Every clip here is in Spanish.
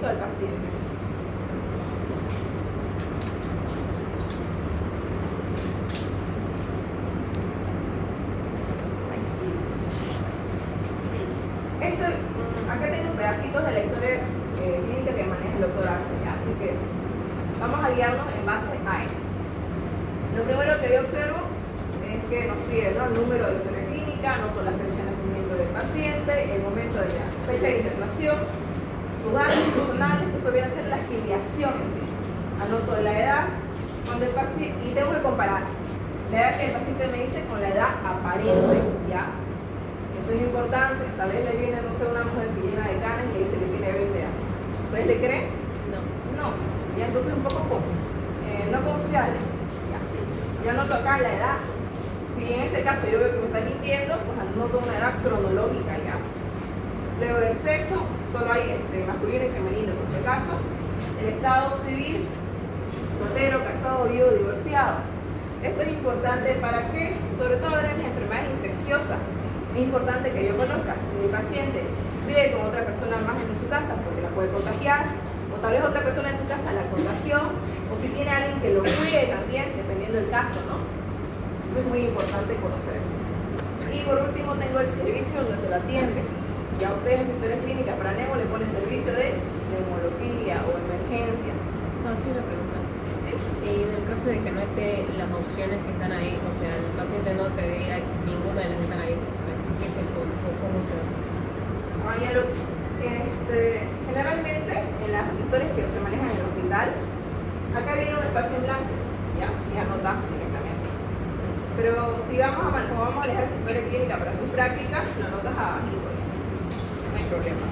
permiso al paciente. Acá tengo pedacitos de la historia clínica que maneja el doctor Arce, ¿ya? Así que vamos a guiarnos en base a él. Lo primero que yo observo es que nos pide, ¿no?, el número de historia clínica, anoto la fecha de nacimiento del paciente, el momento de la fecha de internación, sus datos personales, que esto viene a ser la afiliación en sí. Anoto la edad cuando el paciente, y tengo que comparar la edad que el paciente me dice con la edad aparente, ¿ya? Eso es importante. Tal vez le viene, no sé, una mujer que llena de canas y le dice que tiene 20 años. ¿Ustedes le creen? No. No. Y entonces un poco no confiable. Ya anoto acá la edad. Si en ese caso yo veo que me está mintiendo, pues anoto una edad cronológica ya. Luego del sexo, solo hay masculino y femenino por si acaso. El estado civil, soltero, casado, viudo, divorciado. Esto es importante para que, sobre todo ahora en las enfermedades infecciosas, es importante que yo conozca si mi paciente vive con otra persona más en su casa porque la puede contagiar, o tal vez otra persona en su casa la contagió, o si tiene alguien que lo cuide también, dependiendo del caso, ¿no? Eso es muy importante conocer. Y por último tengo el servicio donde se lo atiende. Ya ustedes en su historia clínica para Nemo le ponen servicio de neumología o emergencia. Sí, una pregunta. En el caso de que no esté las opciones que están ahí, o sea, el paciente no te diga ninguna de las que están ahí, o sea, ¿qué es el punto? ¿Cómo se hace? Generalmente en las historias que se manejan en el hospital, acá viene un espacio en blanco, ¿ya? Y anotamos directamente. Pero si vamos a manejar la historia clínica para su práctica, lo anotas abajo, no hay problema.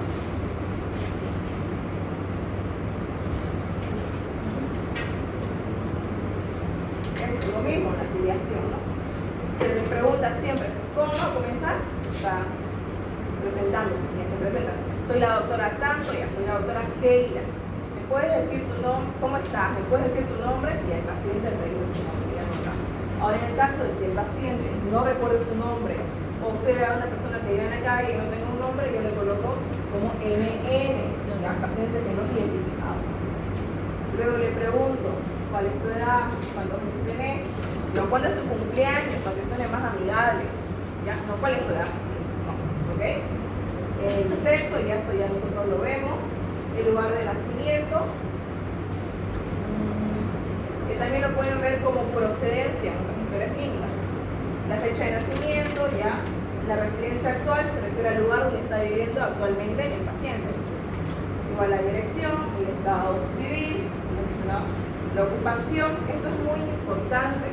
Lo mismo, la afiliación, ¿no? Se les pregunta siempre, ¿cómo va a comenzar? Está presentándose, ya se presenta. Soy la doctora tanto, ya soy la doctora Keila. ¿Me puedes decir tu nombre? ¿Cómo estás? ¿Me puedes decir tu nombre? Y el paciente te dice su nombre, ya no está. Ahora, en el caso de que el paciente no recuerde su nombre, o sea, una persona que vive en la calle y no tenga un nombre, yo le coloco como NN, ya paciente que no es identificado. Luego le pregunto, ¿cuál es tu edad? ¿Cuántos años tenés? No, ¿cuándo es tu cumpleaños? Para que suene más amigable. ¿Ya? No, ¿cuál es su edad? No, ¿ok? El sexo, ya esto ya nosotros lo vemos. El lugar de nacimiento. Que también lo pueden ver como procedencia en otras historias clínicas. La fecha de nacimiento, ya. La residencia actual se refiere al lugar donde está viviendo actualmente el paciente. Igual la dirección, el estado civil, la ocupación. Esto es muy importante.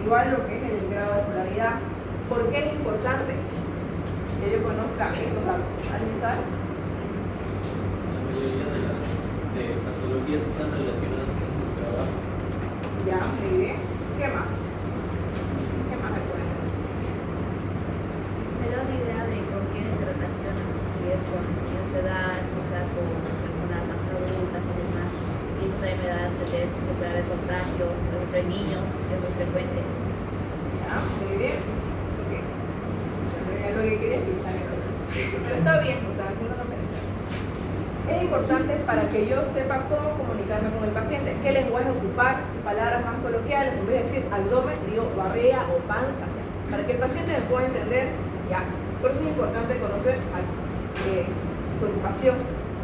Igual lo que es el grado de escolaridad. ¿Por qué es importante que yo conozca estos datos? ¿Alguien sabe? La mayoría de patologías están relacionadas con su trabajo. Ya, muy bien. ¿Qué más? ¿Qué más me pueden decir? Me da una idea de con quiénes se relacionan, si es con niños de edad, si está con personas más adultas y demás. Y eso también me da a entender si se puede haber contagio entre niños, que es muy frecuente. Ya, muy bien. Ok. Lo que quería escuchar era eso. Pero está bien, o sea, haciendo lo pensar. Es importante para que yo sepa cómo comunicarme con el paciente, qué lenguaje ocupar, palabras más coloquiales, en vez de decir abdomen, digo barriga o panza, ¿ya? Para que el paciente me pueda entender, ya. Por eso es importante conocer su ocupación.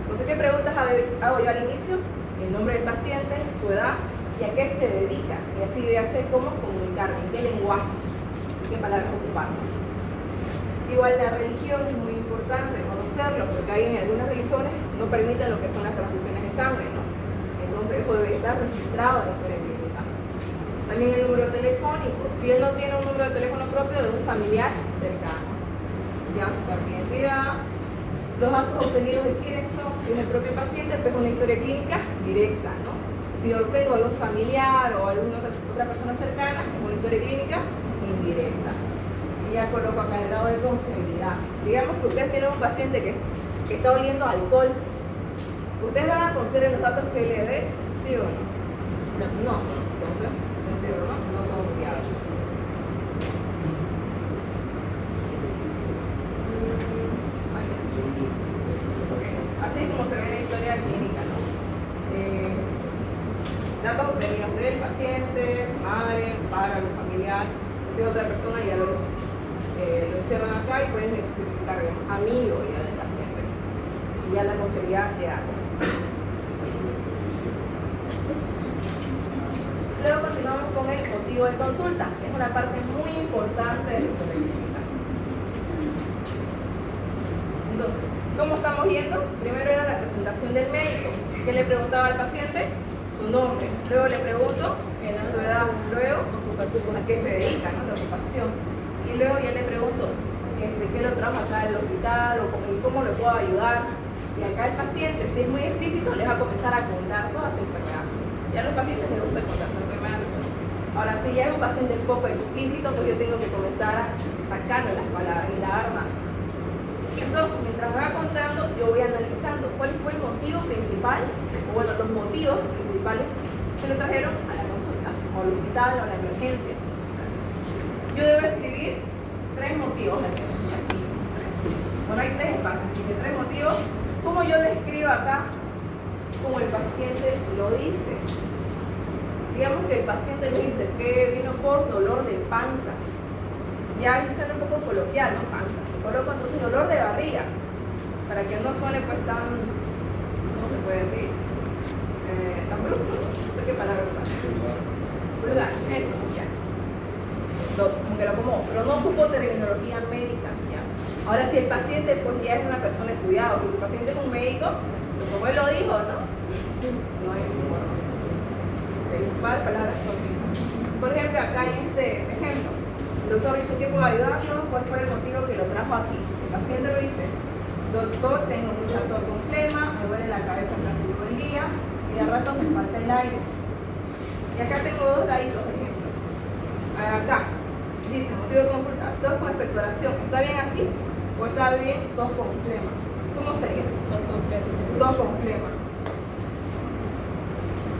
Entonces, ¿qué preguntas hago yo al inicio? El nombre del paciente, su edad y a qué se dedica. Y así yo ya sé cómo comunicarme, qué lenguaje, qué palabras ocupar. Igual la religión es muy importante conocerlo, porque hay en algunas religiones no permiten lo que son las transfusiones de sangre, ¿no? Entonces eso debe estar registrado en la historia clínica. También el número telefónico, si él no tiene un número de teléfono propio de un familiar cercano. Ya su carta de identidad, los datos obtenidos de quiénes son, si es el propio paciente, pues una historia clínica directa, ¿no? Si yo lo tengo de un familiar o alguna otra persona cercana, es una historia clínica indirecta. Y ya coloco acá el grado de confiabilidad. Digamos que ustedes tienen un paciente que está oliendo alcohol. ¿Ustedes van a confiar en los datos que le dé? ¿Sí o no? No. Entonces, es cero, ¿no? No confiable. Así es como se ve en la historia clínica, ¿no? datos venidos del paciente, madre, padre, algún familiar, o si otra persona, ya lo encierran acá y pueden especificar, digamos, amigo ya del paciente. Y ya la confería de datos. Luego continuamos con el motivo de consulta. Es una parte muy importante de la historia clínica. Entonces, ¿cómo estamos viendo? Primero era la presentación del médico, que le preguntaba al paciente su nombre, luego le pregunto su edad, luego a qué se dedica, ¿no? La ocupación, y luego ya le pregunto qué lo trajo acá al hospital o cómo le puedo ayudar. Y acá el paciente, si es muy explícito, les va a comenzar a contar toda su enfermedad. Ya a los pacientes les gusta contar su enfermedad. Ahora, si ya es un paciente poco explícito, pues yo tengo que comenzar a sacarle las palabras y indagar más. Entonces, mientras va contando, yo voy analizando cuál fue el motivo principal, o bueno, los motivos principales que lo trajeron a la consulta, o al hospital, o a la emergencia. Yo debo escribir 3 motivos. Bueno, hay 3 espacios, así que 3 motivos. ¿Cómo yo lo escribo acá? Como el paciente lo dice. Digamos que el paciente le dice que vino por dolor de panza. Ya suena un poco coloquial, ¿no? Panza. Coloco entonces dolor de barriga, para que no suene pues tan, ¿cómo se puede decir? Tan brusco, no sé qué palabra usar. ¿Verdad? Eso, ya. Como que lo como, pero no ocupo terminología médica, ya. Ahora, si el paciente pues ya es una persona estudiada, o si el paciente es un médico, pues como él lo dijo, ¿no? No hay forma. Hay un par de palabras concisas. Por ejemplo, acá hay este ejemplo. El doctor dice que puedo ayudarlo, ¿cuál fue el motivo que lo trajo aquí? El paciente lo dice, doctor, tengo mucha tos con flema, me duele la cabeza casi todo el día y de rato me falta el aire. Y acá tengo 2 laditos, por ejemplo. Acá dice, motivo de consulta, tos con expectoración, ¿está bien así? ¿O está bien tos con flema? ¿Cómo sería? Tos con flema. Tos con flema.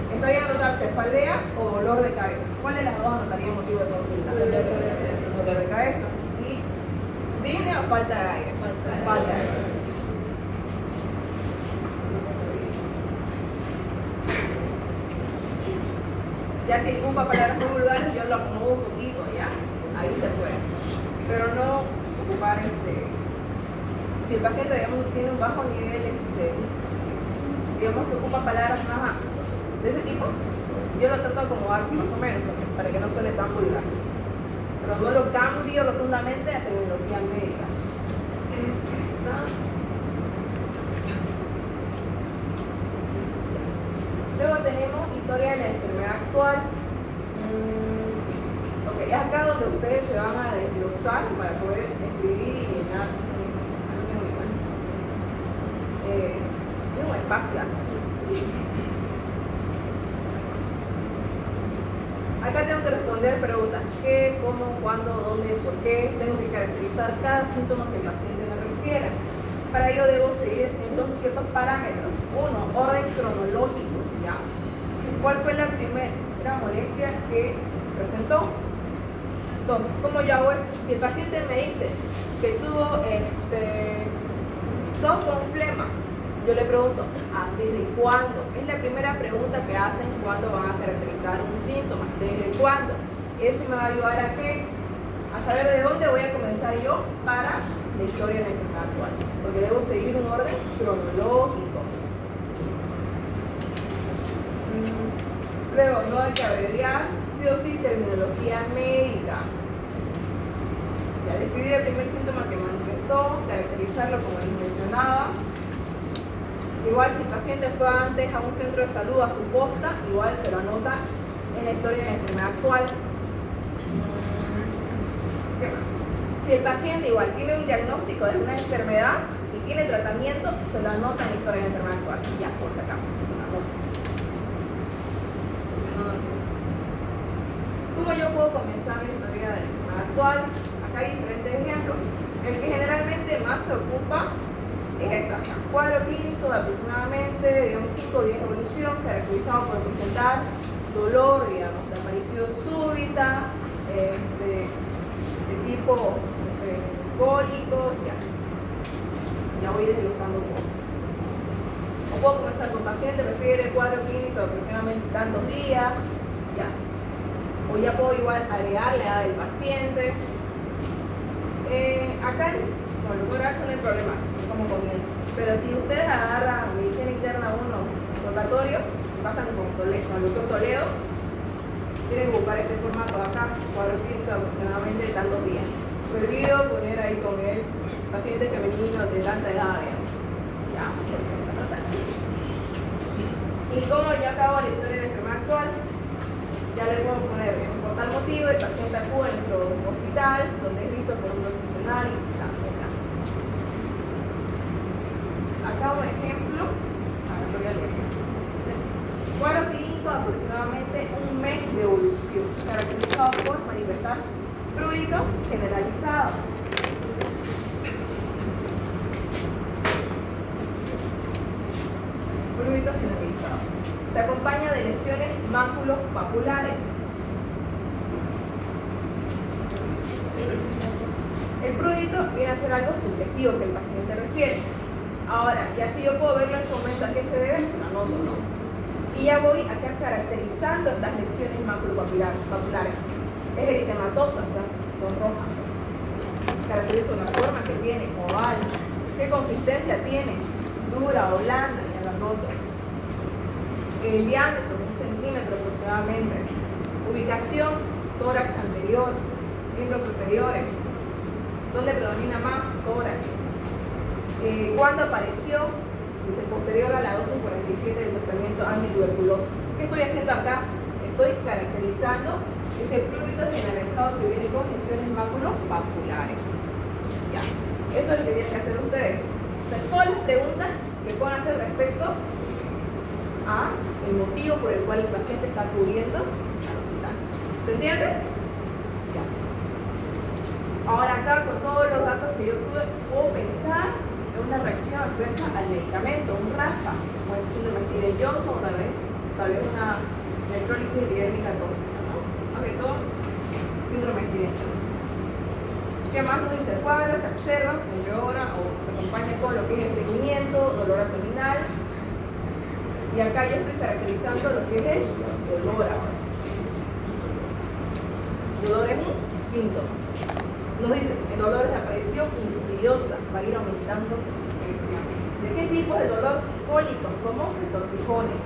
¿Está bien anotar cefalea o dolor de cabeza? ¿Cuál de las dos anotaría motivo de consulta? Dolor de cabeza. ¿Y disnea o falta de aire? Falta de aire. Ya si ocupa palabras muy vulgares, yo lo acomodo un poquito, ya. Ahí se puede. Pero no ocupar si el paciente, digamos, tiene un bajo nivel, digamos que ocupa palabras más de ese tipo, yo lo trato de acomodar más o menos para que no suene tan vulgar, pero no lo cambio rotundamente a terminología médica. Luego tenemos historia de la enfermedad actual. Ok, es acá donde ustedes se van a desglosar para poder escribir y llenar un espacio así. Acá tengo que responder preguntas: ¿qué, cómo, cuándo, dónde, por qué? Tengo que caracterizar cada síntoma que el paciente me refiera. Para ello debo seguir ciertos parámetros. 1, orden cronológico, ¿ya? ¿Cuál fue la primera molestia que presentó? Entonces, ¿cómo yo hago eso? Si el paciente me dice que tuvo tos con flema, yo le pregunto, ¿desde cuándo? Es la primera pregunta que hacen cuando van a caracterizar un síntoma. ¿Desde cuándo? Eso me va a ayudar a qué? A saber de dónde voy a comenzar yo para la historia de la enfermedad actual. Porque debo seguir un orden cronológico. Luego, no hay que abreviar, sí o sí, terminología médica. Ya describir el primer síntoma que manifestó, caracterizarlo como les mencionaba. Igual si el paciente fue antes a un centro de salud a su posta, igual se lo anota en la historia de la enfermedad actual. ¿Qué más? Si el paciente igual tiene un diagnóstico de una enfermedad y tiene tratamiento, se lo anota en la historia de la enfermedad actual. Ya, por si acaso, se lo anota. ¿Cómo yo puedo comenzar la historia de la enfermedad actual? Acá hay diferentes ejemplos. El que generalmente más se ocupa es esta. Cuadro clínico de aproximadamente, digamos, 5 días de evolución, caracterizado por presentar dolor, digamos, de aparición súbita, de tipo, no sé, cólico, ya voy desglosando un poco. puedo comenzar con paciente, prefiere cuadro clínico aproximadamente tantos días, ya. O ya puedo igual agregar la edad del paciente. Acá con el doctor Axel no hay problema, como comienzo. Pero si ustedes agarran medicina interna 1 rotatorio, pasan con el doctor Toledo, tienen que buscar este formato acá, cuadro clínico aproximadamente de tantos días. Prohibido poner ahí con el paciente femenino de tanta edad, digamos. Ya, porque no está tratando. Y como ya acabo la historia de la enfermedad actual, ya le puedo poner, por tal motivo, el paciente acude a nuestro hospital, donde es visto por un profesional y tal. Acá un ejemplo, acá voy a leer. Cuadro clínico aproximadamente un mes de evolución, caracterizado por manifestar prurito generalizado. Prurito generalizado. Se acompaña de lesiones maculopapulares. El prurito viene a ser algo subjetivo que el paciente refiere. Ahora, y así yo puedo verlo en su momento a qué se debe, lo anoto, ¿no? Y ya voy acá caracterizando estas lesiones maculopapulares. Es eritematosa, o sea, son rojas. Caracteriza una forma que tiene, oval. ¿Qué consistencia tiene? Dura o blanda, ya lo anoto. El diámetro, 1 centímetro aproximadamente. Ubicación, tórax anterior, miembros superiores. ¿Dónde predomina más? Tórax. ¿Cuándo apareció? Dice, posterior a la dosis 47 del tratamiento antituberculoso. ¿Qué estoy haciendo acá? Estoy caracterizando ese prurito generalizado que viene con lesiones maculopapulares. Ya, eso es lo que tienen que hacer ustedes. O sea, todas las preguntas que puedan hacer respecto a el motivo por el cual el paciente está acudiendo al hospital. ¿Se entiende? Ya. Ahora acá, con todos los datos que yo tuve, puedo pensar en una reacción adversa al medicamento, un RAFA, como el síndrome de Johnson, tal vez una electrólisis epidérmica tóxica, ¿no? Más que todo, síndrome de Johnson. ¿Qué más nos dice? El cuadro se observa, se empeora o se acompaña con lo que es estreñimiento, dolor abdominal. Y acá ya estoy caracterizando lo que es el dolor ahora. El dolor es un síntoma. Nos dice, el dolor es de aparición insidiosa, va a ir aumentando progresivamente. ¿De qué tipo de dolor? Cólicos, como retorcijones.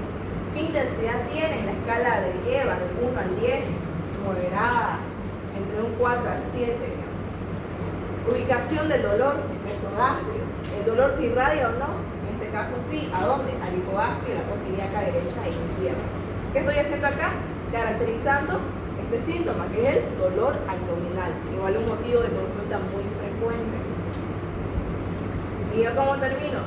¿Qué intensidad tiene en la escala de EVA, de 1 al 10? Moderada, entre un 4 al 7. Ubicación del dolor, mesogástrico. ¿El dolor se irradia o no? En este caso sí. ¿A dónde? Al hipogastrio y la fosa ilíaca derecha y izquierda. ¿Qué estoy haciendo acá? Caracterizando este síntoma, que es el dolor abdominal. Igual un motivo de consulta muy frecuente. ¿Y yo cómo termino?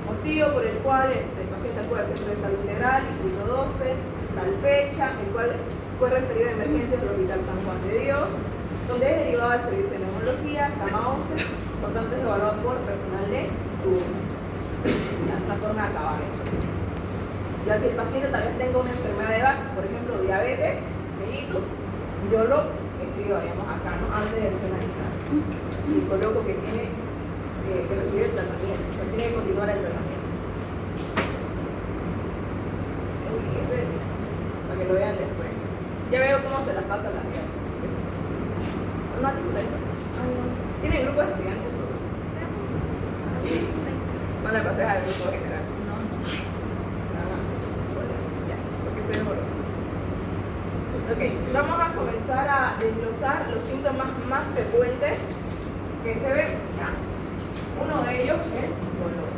Motivo por el cual el paciente acude al Centro de Salud Integral, distrito 12, tal fecha, el cual fue referido de emergencias al Hospital San Juan de Dios, donde es derivado del servicio de neumología, cama 11, por tanto es evaluado por personal de turno. Ya es una forma de acabar eso. Ya si el paciente tal vez tenga una enfermedad de base, por ejemplo diabetes, mellitus, yo lo escribo, digamos, acá, ¿no? Antes de finalizar. Y coloco que tiene que recibir el tratamiento, o sea, tiene que continuar el tratamiento. Para que lo vean después. Ya veo cómo se las pasa la vida. No articular pasa. ¿Tienen grupo de estudiantes? No la pases al grupo general. No. Ya, porque soy doloroso. Ok, vamos a comenzar a desglosar los síntomas más frecuentes que se ven. Ya. Uno de ellos es el dolor.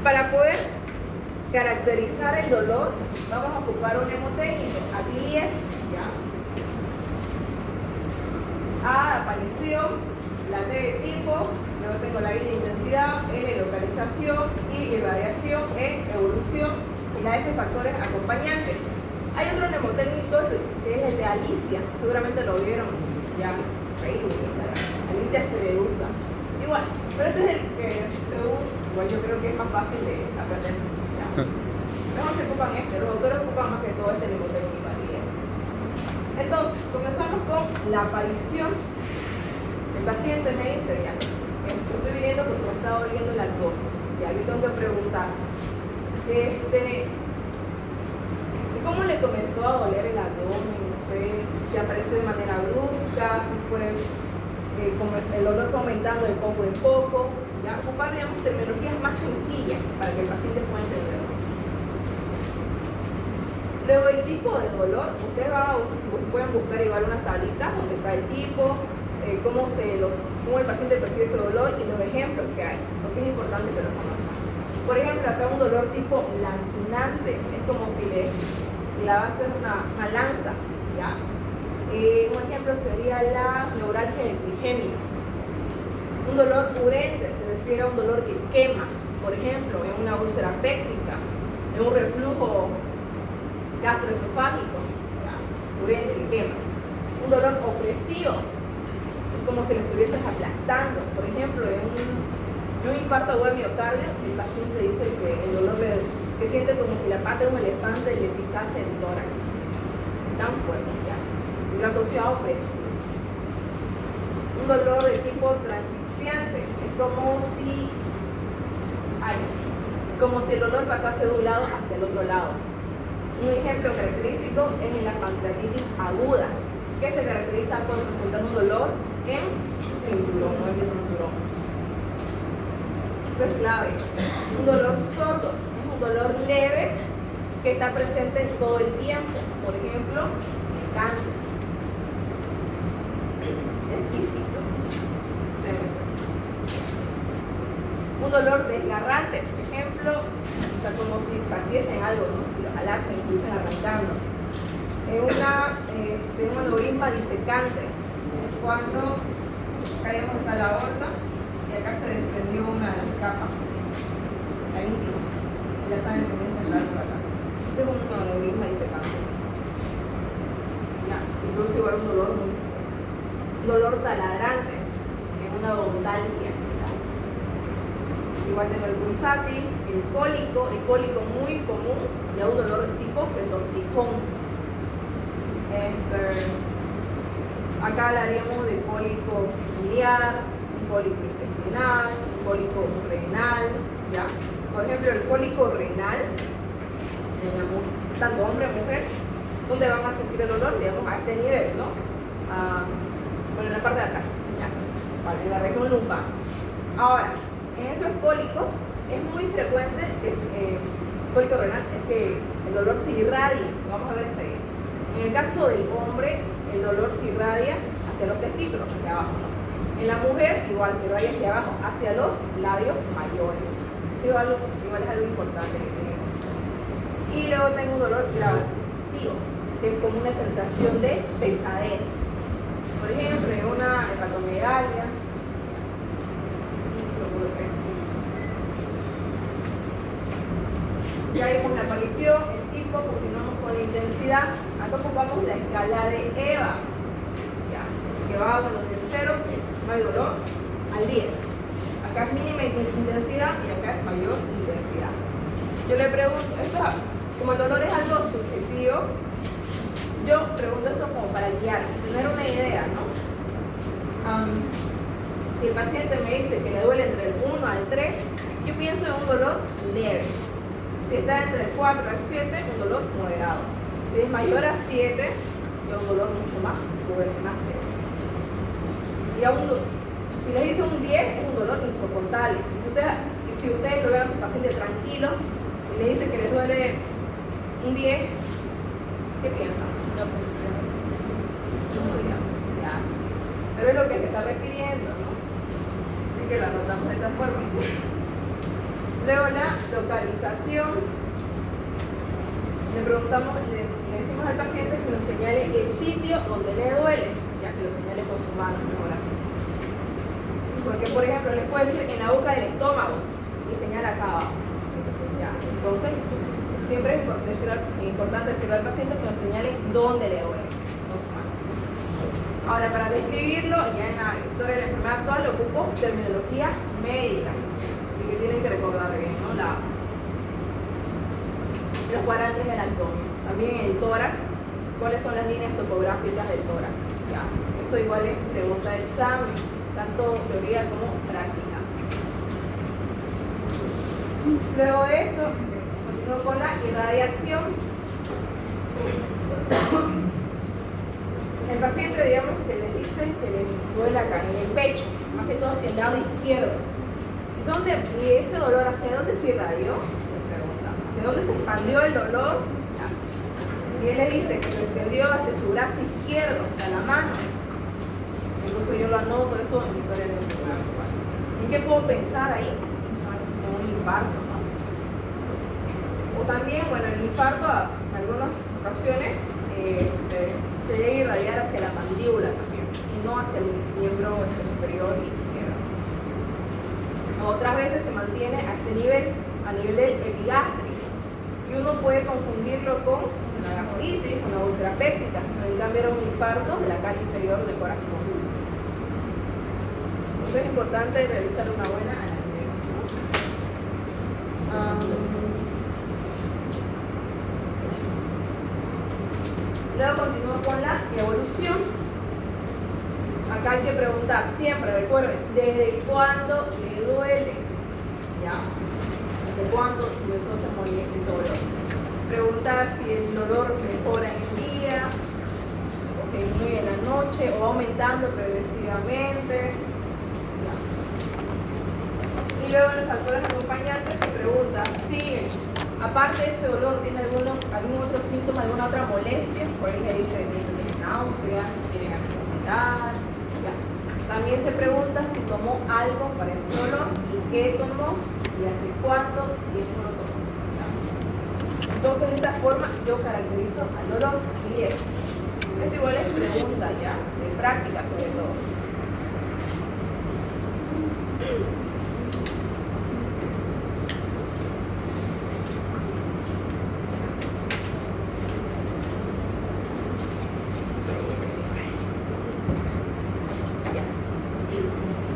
Para poder caracterizar el dolor, vamos a ocupar un hemotécnico. Aquí es, ¿ya? A, aparición, la T de tipo, luego tengo la I de intensidad, L, localización, I, irradiación, E, evolución y la F, factores acompañantes. Hay otro mnemotécnico que es el de Alicia, seguramente lo vieron ya, Facebook, Alicia Fedeusa. Igual, pero este es el que igual yo creo que es más fácil de aprender. Mejor se ocupan los autores ocupan más que todo este mnemotécnico. Entonces, comenzamos con la aparición. El paciente me dice, ya, estoy viniendo porque me está doliendo el abdomen. Ya, yo tengo que preguntar. ¿Cómo le comenzó a doler el abdomen? No sé, si apareció de manera brusca, si fue como el dolor fue aumentando de poco en poco. Ya, ocupar, digamos, terminologías más sencillas para que el paciente pueda entenderlo. Luego, el tipo de dolor, ustedes pueden buscar igual unas tablitas donde está el tipo, cómo el paciente percibe ese dolor y los ejemplos que hay, porque es importante que los conozcan. Por ejemplo, acá un dolor tipo lancinante, es como si la base es una lanza, ¿ya? Un ejemplo sería la neuralgia del trigémino. Un dolor urente se refiere a un dolor que quema, por ejemplo, en una úlcera péptica, en un reflujo gastroesofágico, ¿ya? Urente que quema. Un dolor opresivo, es como si lo estuvieses aplastando, por ejemplo, en un infarto agudo de miocardio, el paciente dice que el dolor que siente como si la pata de un elefante le pisase el tórax. Tan fuerte, ya. Y lo asociado a opresivo. Un dolor de tipo transfixiante, es como si el dolor pasase de un lado hacia el otro lado. Un ejemplo característico es en la pancreatitis aguda, que se caracteriza por presentar un dolor en cinturón, no en el cinturón. Eso es clave. Un dolor sordo es un dolor leve que está presente todo el tiempo. Por ejemplo, el cáncer. Exquisito. Un dolor desgarrante, por ejemplo, o sea, como si partiesen algo, ¿no? Si lo jalasen, estuviesen arrancando. Un aneurisma disecante es cuando caemos hasta la aorta y acá se desprendió una de las capas, la íntima, y ya saben que comienza a entrar por acá. Ese es un aneurisma disecante. Ya, incluso igual un dolor muy fuerte. Un dolor taladrante, que es una odontalgia. Igual tengo el pulsátil, el cólico muy común, y un dolor tipo retorcijón. Acá hablaríamos de cólico biliar, un cólico intestinal, un cólico renal, ¿ya? Por ejemplo, el cólico renal, tanto hombre como mujer, ¿dónde van a sentir el dolor? Digamos, a este nivel, ¿no? Bueno, en la parte de atrás, ¿ya? Vale, en la región lumbar. Ahora, en esos cólicos es muy frecuente, cólico renal, es que el dolor se irradia, lo vamos a ver enseguida. En el caso del hombre, el dolor se irradia hacia los testículos, hacia abajo, ¿no? En la mujer, igual se irradia hacia abajo, hacia los labios mayores. Eso igual es algo importante que tenemos. Y luego tengo un dolor gravitativo, que es como una sensación de pesadez. Por ejemplo, en una hepatomegalia, ya vimos la aparición, el tipo, continuamos con la intensidad. Acá ocupamos la escala de EVA, ya, que va del 0, no hay dolor, al 10. Acá es mínima intensidad y acá es mayor intensidad. Yo le pregunto, como el dolor es algo subjetivo, yo pregunto esto como para guiar, tener una idea, ¿no? Si el paciente me dice que le duele entre el 1 al 3, yo pienso en un dolor leve. Si está entre el 4 al 7, un dolor moderado. Si es mayor a 7, ya un dolor mucho más fuerte, más serio. Y si les dice un 10, es un dolor insoportable. Si ustedes lo ven a su paciente tranquilo y les dice que les duele un 10, ¿qué piensan? Ya. Pero es lo que se está refiriendo, ¿no? Así que lo anotamos de esa forma. Luego la localización. Le decimos al paciente que nos señale el sitio donde le duele, ya que lo señale con su mano, mejor así. Porque, por ejemplo, les puede decir en la boca del estómago y señala acá abajo. Ya, entonces, siempre es importante decirle al paciente que nos señale dónde le duele con su mano. Ahora, para describirlo, ya en la historia de la enfermedad actual, ocupo terminología médica. Así que tienen que recordar bien, ¿no? Los cuadrantes del abdomen. También el tórax, cuáles son las líneas topográficas del tórax. Ya. Eso igual es pregunta de examen, tanto teoría como práctica. Luego de eso, continúo con la irradiación. El paciente, digamos, que le dicen que le duele acá en el pecho, más que todo hacia el lado izquierdo. ¿Y ese dolor hacia dónde se irradió? Le pregunta. ¿Hacia dónde se expandió el dolor? Y él le dice que se extendió hacia su brazo izquierdo, hacia la mano. Entonces yo lo anoto eso en mi historia de enfermedad. ¿Y qué puedo pensar ahí? En un infarto, ¿no? O también, bueno, el infarto en algunas ocasiones se llega a irradiar hacia la mandíbula también, y no hacia el miembro superior izquierdo. Otras veces se mantiene a este nivel, a nivel del epigástrico, y uno puede confundirlo con una gastritis, una úlcera péptica, pero en cambio era un infarto de la caja inferior del corazón. Entonces es importante realizar una buena anamnesis, ¿no? Luego continúo con la evolución. Acá hay que preguntar siempre, recuerden, ¿desde cuándo le duele? ¿Ya? ¿Desde cuándo empezó a molestar ese dolor? Preguntar si el dolor mejora en el día, o se disminuye en la noche, o va aumentando progresivamente. ¿Ya? Y luego en los factores acompañantes se pregunta si, aparte de ese dolor, ¿tiene algún otro síntoma, alguna otra molestia? Por ahí le dice, tiene náuseas, tiene ganas de vomitar. También se pregunta si tomó algo para ese dolor y qué tomó y hace cuánto y eso lo tomó. ¿Ya? Entonces de esta forma yo caracterizo al dolor y esto igual es pregunta ya, de práctica sobre todo.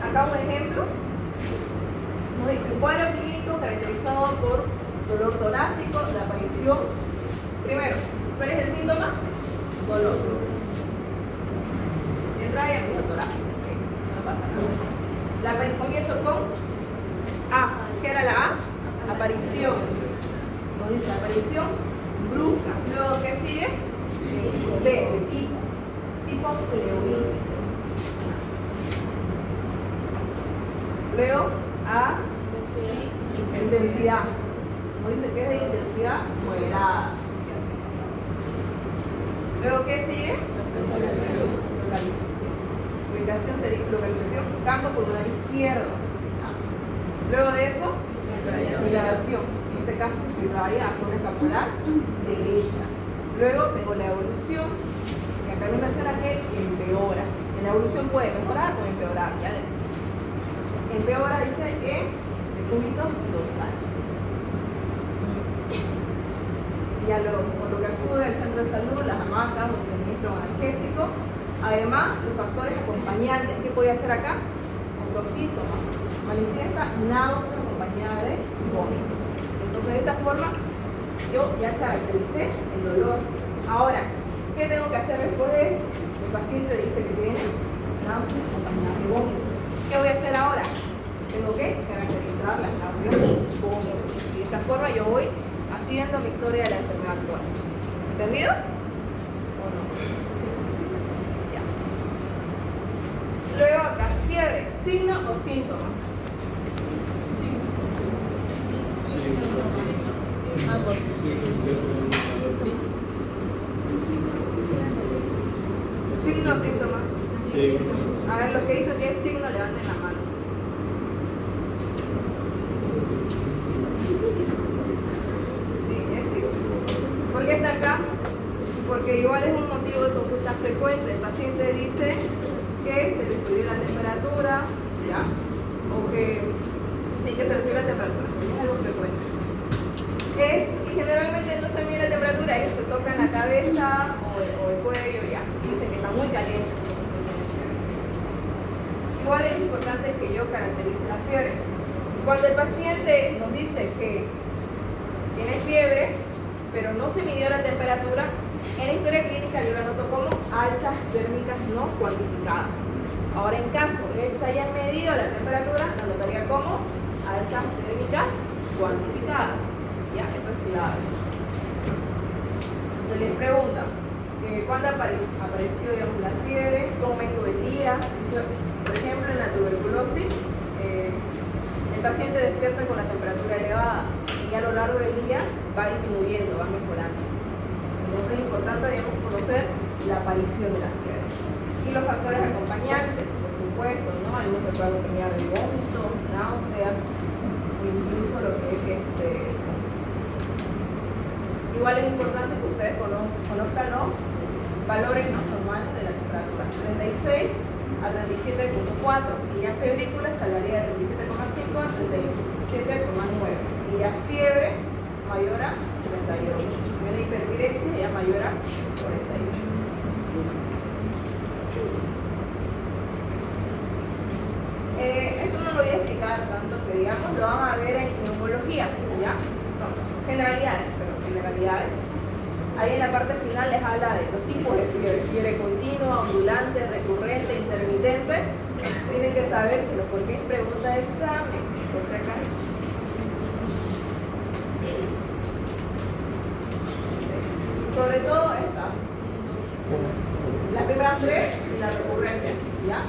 Acá un ejemplo, nos dice un cuadro clínico caracterizado por dolor torácico, la aparición. Primero, ¿cuál es el síntoma? Dolor. Entra y amigo torácico, okay, no pasa nada. La aparición, comienzo con A. ¿Qué era la A? Aparición. Nos dice aparición brusca. Luego, ¿qué sigue? B, tipo leonín. Luego, A, intensidad. ¿No dice que es de intensidad? Moderada. Luego, ¿qué sigue? Localización. Localización, campo pulmonar izquierdo. Luego de eso, irradiación. En este caso se irradia a zona escapular derecha. Luego tengo la evolución. Y acá me menciona que empeora. En la evolución puede mejorar o empeorar. ¿Ya? Empeora, dice que el cúbito dorsal. Ya luego, por lo que acude al centro de salud, las hamacas o el suministro analgésico. Además, los factores acompañantes. ¿Qué puede hacer acá? Otros síntomas. Manifiesta náusea acompañada de vómito. Entonces, de esta forma, yo ya caractericé el dolor. Ahora, ¿qué tengo que hacer después de esto? El paciente dice que tiene náusea acompañada de vómito. ¿Qué voy a hacer ahora? Tengo que caracterizar las náuseas y vómito. Y de esta forma yo voy haciendo mi historia de la enfermedad actual. ¿Entendido? ¿O no? Ya. Luego acá, fiebre, signo o síntoma. Ambos. Signo o síntoma. Sí. A ver, los que dicen que es signo, levanten la mano. Sí, es signo. ¿Por qué está acá? Porque igual es un motivo de consulta frecuente. El paciente dice que se le subió la temperatura, ¿ya? O que sí, que se le subió la temperatura. Es algo frecuente. Y generalmente no se mide la temperatura, ellos se tocan la cabeza o el cuello, ya. Y dicen que está muy caliente. Igual es importante que yo caracterice la fiebre. Cuando el paciente nos dice que tiene fiebre, pero no se midió la temperatura, en la historia clínica yo la anoto como alzas térmicas no cuantificadas. Ahora, en caso de que se haya medido la temperatura, la anotaría como alzas térmicas cuantificadas. ¿Ya? Eso es clave. Se les pregunta, ¿cuándo apareció, digamos, la fiebre? ¿Qué momento del día? Por ejemplo, en la tuberculosis, el paciente despierta con la temperatura elevada y a lo largo del día va disminuyendo, va mejorando. Entonces es importante, digamos, conocer la aparición de la fiebre. Y los factores acompañantes, por supuesto, ¿no? Algunos se pueden acompañar de vómito, náusea, o incluso lo que es Igual es importante que ustedes conozcan los valores normales de la temperatura. 36 a 37.4 y ya febrícula salaría de 37,5 a 37,9 y ya fiebre mayor a 38. La hiperpirexia ya mayor a 48. Esto no lo voy a explicar tanto que digamos, lo van a ver en neumología, ¿ya? No, generalidades, pero generalidades. Ahí en la parte final les habla de los tipos de fiebre, fiebre continua, ondulante, recurrente, intermitente. Tienen que saber si porque es pregunta de examen, por si acaso. Sobre todo esta. Las primeras tres y la recurrente, ¿ya?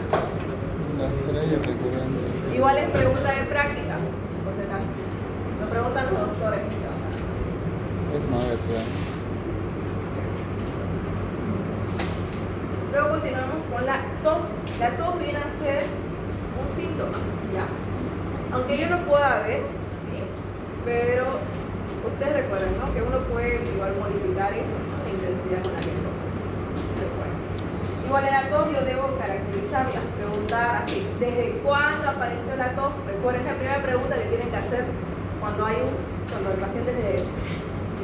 Las estrellas recurrentes. Igual es pregunta de práctica, por si acaso. Lo preguntan los doctores. Es 9, claro. Luego continuamos con la tos. La tos viene a ser un síntoma, ¿ya? Aunque yo no pueda ver, ¿sí? Pero ustedes recuerden, ¿no? Que uno puede igual modificar eso, ¿no? La intensidad con la que tose. Se puede. Igual en la tos yo debo caracterizarla, preguntar así, ¿desde cuándo apareció la tos? Recuerden que la primera pregunta que tienen que hacer cuando el paciente le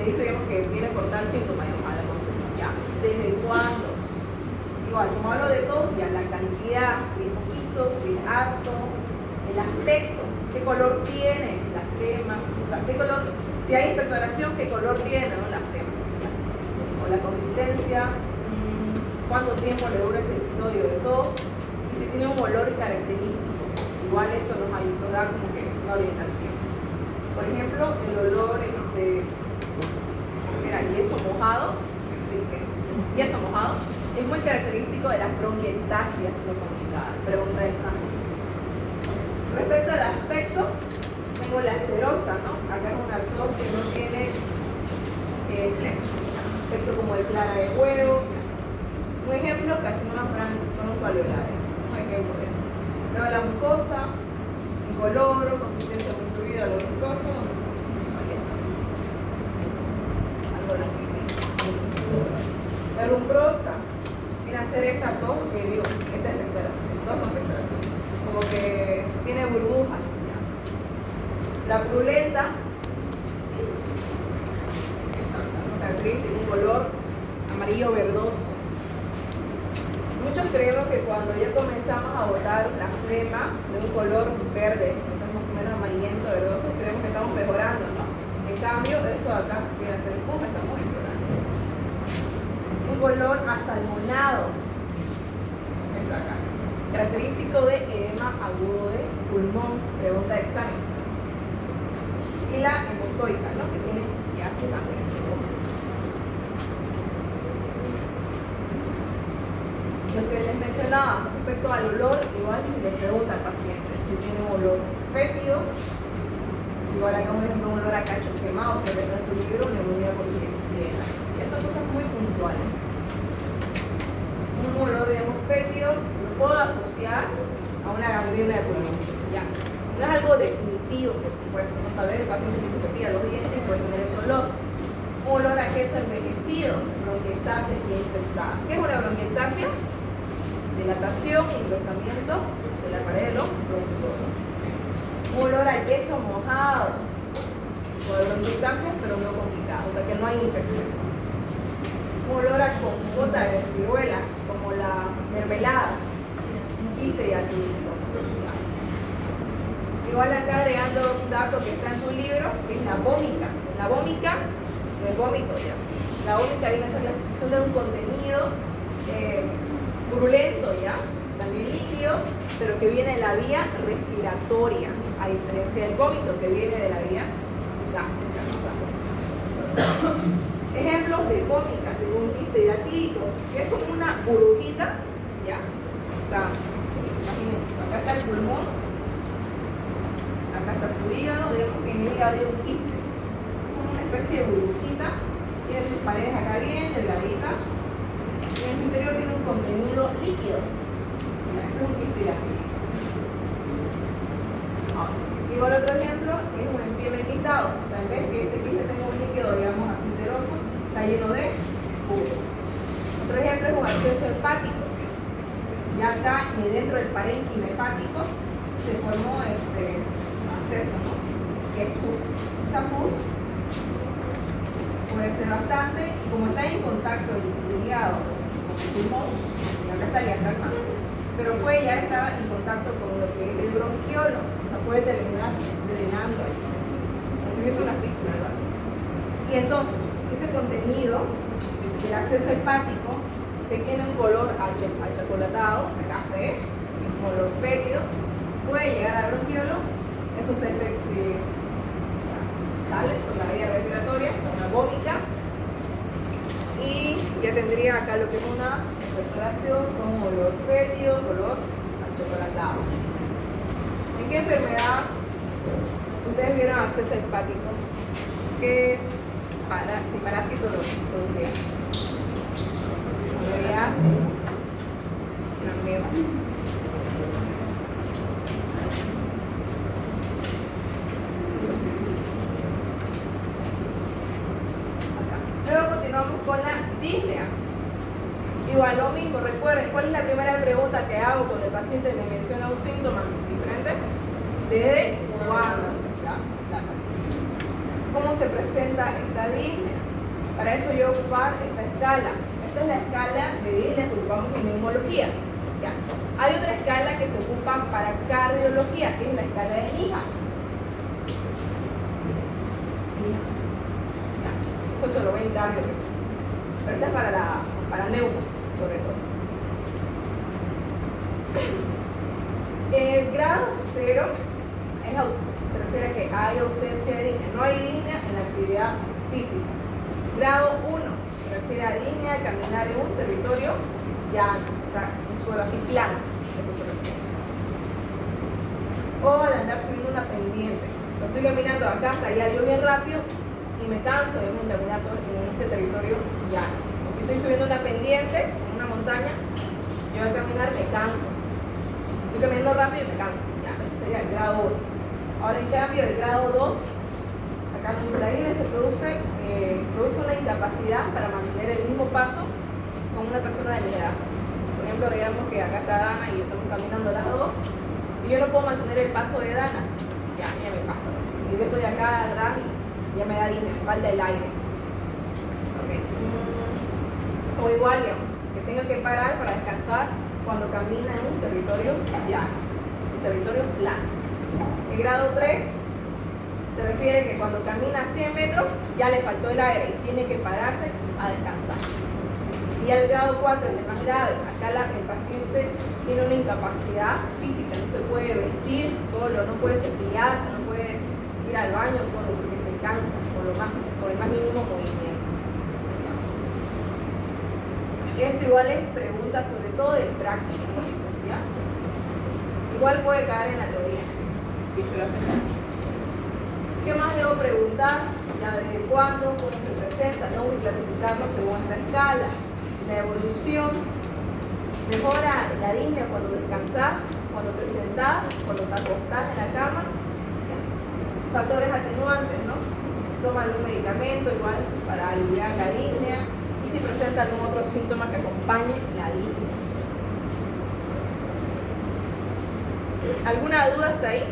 dice, digamos, que viene por tal síntoma, digamos, a la consulta, ¿ya? ¿Desde cuándo? Igual, como hablo de tos, ya la cantidad, si es poquito, si es harto, el aspecto, qué color tiene la flema, o sea, qué color, si hay expectoración, qué color tiene, ¿no? La flema, ¿ya? O la consistencia, cuánto tiempo le dura ese episodio de tos, y si tiene un olor característico. Igual eso nos ayuda como que una orientación. Por ejemplo, el olor yeso mojado, yeso mojado, es muy característico de las bronquiectasias no comunicadas. Pregunta de examen. Respecto al aspecto, tengo la cerosa, ¿no? Acá es un actor que no tiene flema. Aspecto como de clara de huevo. Un ejemplo, carcinoma broncoalveolares. Un ejemplo de. Luego la mucosa, incoloro, consistencia muy fluida, lo viscoso, algo blanquecino. La rumbrosa viene a ser esta tos que digo, esta es respiración, tos con respiración. Como que tiene burbujas. ¿Ya? La purulenta, un color amarillo verdoso. Muchos creemos que cuando ya comenzamos a botar la flema de un color verde, o sea, más o menos amarillento, verdoso, creemos que estamos mejorando, ¿no? En cambio, eso acá viene a ser puja, estamos empeorando. Un color asalmonado, esto acá, característico de edema agudo de pulmón, pregunta de examen. Y la hemocoica, ¿no? Que tiene ya sangre. Lo que les mencionaba respecto al olor, igual si les pregunta al paciente si tiene un olor fétido, igual hay como ejemplo un olor a cacho quemado que está en su libro, neumonía por Klebsiella. Y estas cosas muy puntuales. Un olor, digamos, fétido lo puedo asociar a una gangrena de pulmón. Ya. No es algo definitivo, por supuesto, ¿no? Tal vez el paciente que se pilla los dientes puede tener ese olor. Un olor a queso envejecido, bronquiectasia y infectada. ¿Qué es una bronquiectasia? Dilatación e engrosamiento de la pared de los bronquiolos. Un olor a yeso mojado, o de bronquiectasias, pero no complicado, o sea que no hay infección. Un olor a compota de ciruela, como la mermelada, un quiste y atípico. Igual acá agregando un dato que está en su libro, que es la vómica. La vómica, el vómito ya. La vómica viene a ser la expresión de un contenido purulento ya, también líquido, pero que viene de la vía respiratoria, a diferencia del vómito que viene de la vía gástrica, ¿no? Ejemplos de cómicas, de un histerático, que es como una burbujita, ¿ya? O sea, imaginen, acá está el pulmón, acá está su hígado, digamos que en el hígado hay un quiste, como una especie de burbujita, tiene sus paredes acá bien delgaditas, y en su interior tiene un contenido líquido. Mira, ese es un quiste hidratítico. Igual otro ejemplo es un empiema enquistado. O sea, en vez que este quiste tenga un líquido, digamos así ceroso, está lleno de jugos. Otro ejemplo es un absceso hepático. Ya acá dentro del parénquima hepático se formó un absceso, ¿no? Que es pus. Esa pus puede ser bastante, y como está en contacto el hígado con el pulmón, y acá está diafragma, pero puede ya estar en contacto con lo que es el bronquiolo, o sea, puede terminar drenando ahí, como si hubiese una fístula, algo así. Y entonces, ese contenido del acceso hepático, que tiene un color achocolatado, de café, un color fétido, puede llegar al bronquiolo, eso se sale por la vía respiratoria, una vómita, y ya tendría acá lo que es una expectoración con olor fétido, color achocolatado. ¿En qué enfermedad ustedes vieron absceso hepático? ¿Qué parásito lo producía? Leviáceo, la ameba. Luego continuamos con la disnea. Igual lo mismo, recuerden, ¿cuál es la primera pregunta que hago cuando el paciente me menciona un síntoma diferente? ¿Desde cuándo? ¿Cómo se presenta esta disnea? Para eso yo voy a ocupar esta escala. Esta es la escala de disnea que ocupamos en neumología. ¿Ya? Hay otra escala que se ocupa para cardiología, que es la escala de Nija. Eso se lo ven cardio, pero esta es para neumo, sobre todo. El grado 0 se refiere a que hay ausencia de disnea. No hay disnea en la actividad física. Grado 1 se refiere a disnea al caminar en un territorio llano, o sea, un suelo así plano. Eso se refiere. O al andar subiendo una pendiente. O sea, estoy caminando acá hasta allá yo bien rápido y me canso de caminar en este territorio llano. O si estoy subiendo una pendiente en una montaña, yo al caminar me canso. Estoy caminando rápido y me canso. Ya, este sería el grado 1. Ahora en cambio el grado 2, acá en la disnea se produce una incapacidad para mantener el mismo paso con una persona de mi edad. Por ejemplo, digamos que acá está Dana y estamos caminando las dos y yo no puedo mantener el paso de Dana, ya me pasa. Y yo estoy acá atrás y ya me da disnea, me falta el aire. Okay. O igual, digamos, que tengo que parar para descansar cuando camina en un territorio llano, un territorio plano. El grado 3 se refiere que cuando camina 100 metros ya le faltó el aire y tiene que pararse a descansar. Y el grado 4 es el más grave. Acá el paciente tiene una incapacidad física, no se puede vestir solo, no puede cepillarse, no puede ir al baño solo porque se cansa por el más mínimo movimiento. Esto igual es pregunta sobre todo de práctica, ¿ya? Igual puede caer en la teoría, si es que lo hacen así. ¿Qué más debo preguntar? Ya desde cuándo, cómo se presenta, ¿no? Y clasificarlo según esta escala. La evolución, mejora la disnea cuando descansás, cuando te sentás, cuando te acostás en la cama. ¿Ya? Factores atenuantes, ¿no? Toma algún medicamento igual para aliviar la disnea y si presenta algún otro síntoma que acompañe la disnea. ¿Alguna duda hasta ahí?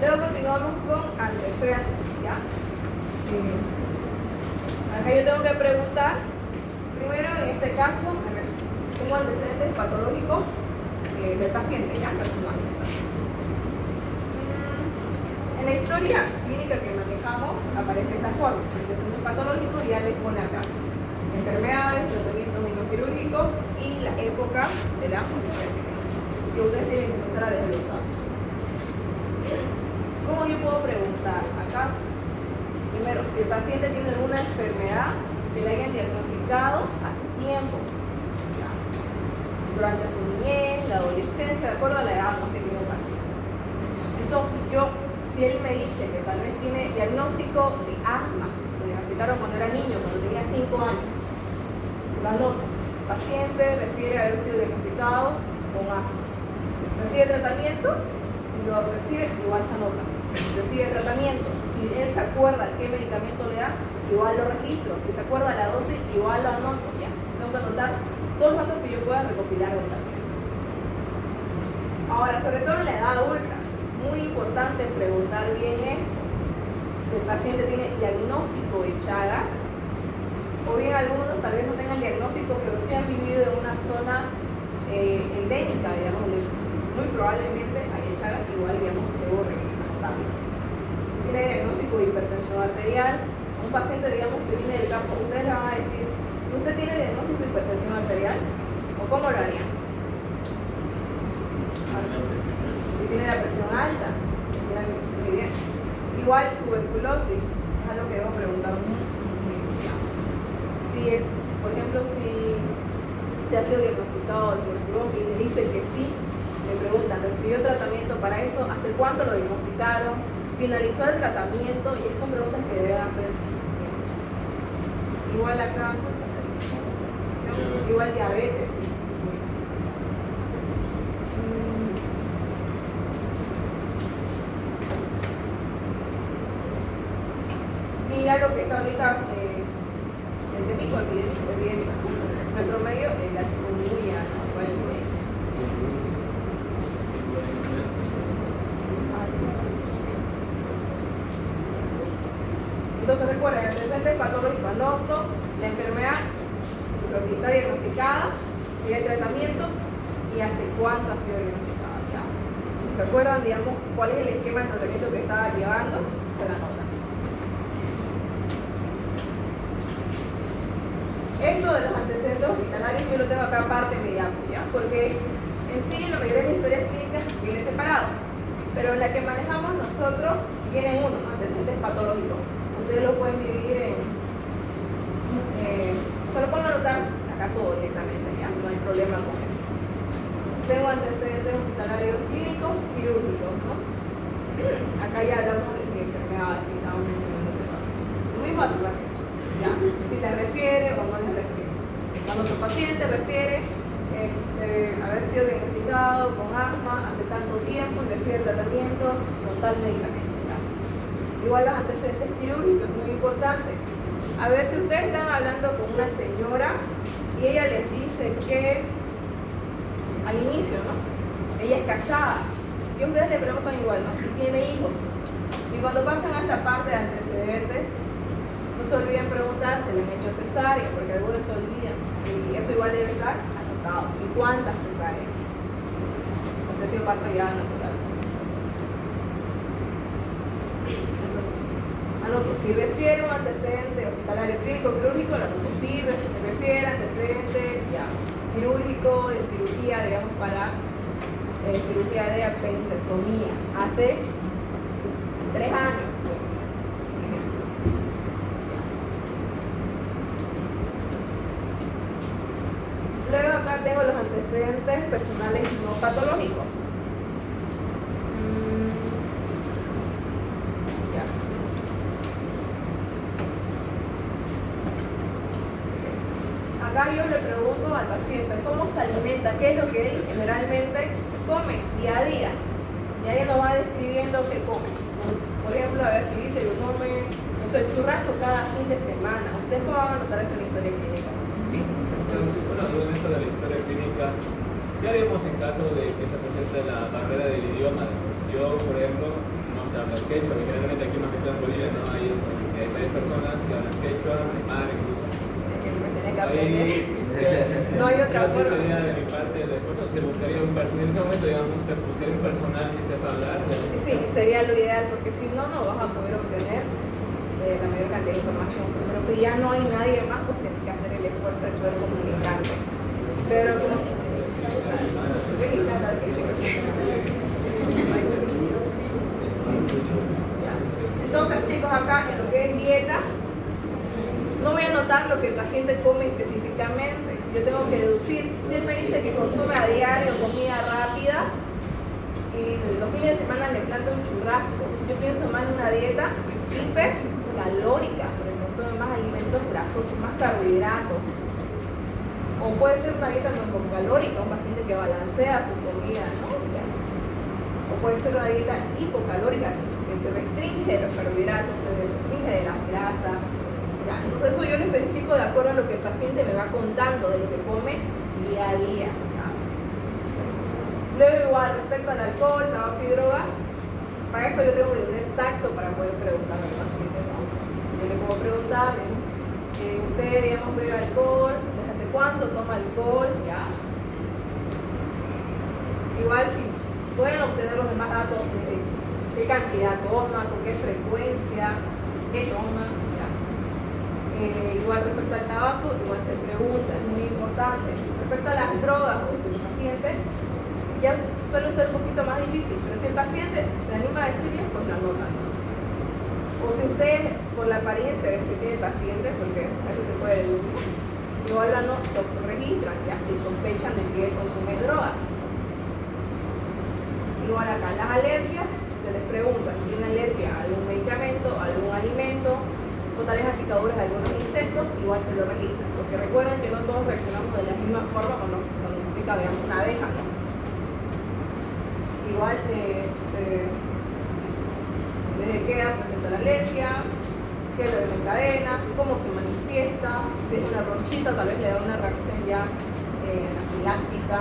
Luego continuamos con antecedentes, ¿ya? Acá yo tengo que preguntar, primero en este caso, tengo antecedentes patológicos del paciente, ¿ya? Personal. En la historia clínica que manejamos aparece esta forma: antecedentes patológicos, ya les pone acá enfermedades, tratamientos quirúrgicos y la época de la emergencia. Y ustedes tienen que empezar a desglosar. ¿Cómo yo puedo preguntar? Acá, primero, si el paciente tiene alguna enfermedad que le hayan diagnosticado hace tiempo, ya, durante su niñez, la adolescencia, de acuerdo a la edad que tiene el paciente. Entonces, si él me dice que tal vez tiene diagnóstico de asma, lo diagnosticaron cuando era niño, cuando tenía 5 años, la nota. El paciente refiere a haber sido diagnosticado con asma. Recibe tratamiento, si lo recibe, igual se anota. Recibe tratamiento, si él se acuerda qué medicamento le da, igual lo registro. Si se acuerda la dosis, igual lo anoto. Ya, tengo que anotar todos los datos que yo pueda recopilar del paciente. Ahora, sobre todo en la edad adulta, muy importante preguntar bien si el paciente tiene diagnóstico de Chagas, o bien algunos tal vez no tengan diagnóstico, pero sí han vivido en una zona endémica, digamos, muy probablemente hay Chagas, igual, digamos, debo registrarlo. Si tiene diagnóstico de hipertensión arterial, un paciente, digamos, que viene del campo, ustedes le van a decir: ¿usted tiene diagnóstico de hipertensión arterial? ¿O cómo lo harían? Si tiene la presión alta, muy bien. Igual tuberculosis, es algo que debo preguntar mucho. Si, por ejemplo, si se ha sido diagnosticado de tuberculosis y le dice que sí, le preguntan: ¿recibió tratamiento para eso? ¿Hace cuánto lo diagnosticaron? ¿Finalizó el tratamiento? Y esas son preguntas que deben hacer. Igual acá, igual diabetes. Y algo que está ahorita endémico, epidémico, nuestro medio, la chikungunya, ¿no? Igual el medio. Entonces recuerden, el antecedente patológico anoto, la enfermedad, si está diagnosticada, si hay tratamiento y hace cuánto ha sido diagnosticada. ¿Ya? Si se acuerdan, digamos, cuál es el esquema de tratamiento que estaba llevando, se la anotan. Esto de los antecedentes hospitalarios yo lo tengo acá aparte de mi diapo, ¿ya? Porque en sí la mayoría de las historias clínicas viene separado, pero en la que manejamos nosotros viene uno, ¿no? Antecedentes patológicos. Ustedes lo pueden dividir solo pueden anotar acá todo directamente, ¿ya? No hay problema con eso. Tengo antecedentes hospitalarios clínicos, quirúrgicos, ¿no? Acá ya hablamos de enfermedades que estamos mencionando hace rato. Lo mismo hace rato. ¿Ya? Si le refiere o no le refiere. O sea, nuestro paciente refiere haber sido diagnosticado con asma hace tanto tiempo y recibe tratamiento con tal medicamento. ¿Ya? Igual los antecedentes quirúrgicos es muy importante. A ver, si ustedes están hablando con una señora y ella les dice que al inicio, ¿no? Ella es casada y ustedes le preguntan igual, ¿no? Si tiene hijos. Y cuando pasan a esta parte de antecedentes, no se olviden preguntar si le han hecho cesárea, porque algunos se olvidan. Y eso igual debe estar anotado. ¿Y cuántas cesáreas? No sé si un parto ya natural. Entonces, anoto. Si refiere un antecedente hospitalario clínico quirúrgico, lo anoto. Si refiere antecedente ya quirúrgico de cirugía, digamos, para cirugía de apendicectomía hace 3 años. Luego acá tengo los antecedentes personales no patológicos. Ya. Acá yo le pregunto al paciente cómo se alimenta, qué es lo que él generalmente come día a día. Y ahí nos va describiendo qué come. Por ejemplo, a ver si dice que come, no sé, churrasco cada fin de semana. ¿Ustedes cómo van a anotar eso en la historia clínica? ¿Sí? Entonces, bueno, en esto de la historia clínica, ¿qué haríamos en caso de que se presente la barrera del idioma? Yo, por ejemplo, no sé hablar quechua, y generalmente aquí más que todo en Bolivia no hay eso. Hay varias personas que hablan quechua, aymara incluso. Que me tiene que aprender. Ahí No hay otra Así forma. sería de mi parte, después se buscaría un personal, en ese momento digamos, se buscaría un personal que sepa hablar. Sí, sería lo ideal, porque si no, no vas a poder obtener la mayor cantidad de información. Pero si ya no hay nadie más, pues tienes que hacer el esfuerzo de poder comunicarte. Pero como... Entonces, chicos, acá en lo que es dieta, no voy a anotar lo que el paciente come específicamente. Yo tengo que deducir. Si él me dice que consume a diario comida rápida y los fines de semana le planto un churrasco, yo pienso más en una dieta hipercalórica, porque consume más alimentos grasosos, más carbohidratos. O puede ser una dieta normocalórica, un paciente que balancea su comida, ¿no? Ya. O puede ser una dieta hipocalórica, que se restringe de los carbohidratos, se restringe de las grasas. Ya. Entonces eso yo lo especifico de acuerdo a lo que el paciente me va contando de lo que come día a día. Ya. Luego igual, respecto al alcohol, tabaco y droga, para esto yo tengo que tener tacto para poder preguntarle al paciente, ¿no? Yo le puedo preguntar, usted, digamos, bebe alcohol, ¿desde hace cuánto toma alcohol? Ya. Igual si pueden obtener los demás datos de qué cantidad toma, con qué frecuencia, qué toma, ya. Igual respecto al tabaco, igual se pregunta, es muy importante. Respecto a las drogas, los pacientes ya suelen ser un poquito más difícil, pero si el paciente se anima a decirles, pues la anotan. O si ustedes, por la apariencia de que tiene el paciente, porque eso se puede deducir, igual lo registran, ya si sospechan de que él consume drogas. Igual acá, las alergias, se les pregunta si tiene alergia a algún medicamento, a algún alimento, o tales picadores de algunos insectos, igual se lo registran. Porque recuerden que no todos reaccionamos de la misma forma cuando nos pica, digamos, una abeja, ¿no? Igual desde qué edad presenta la alergia, qué lo desencadena, cómo se manifiesta, si es una ronchita, tal vez le da una reacción ya anafiláctica.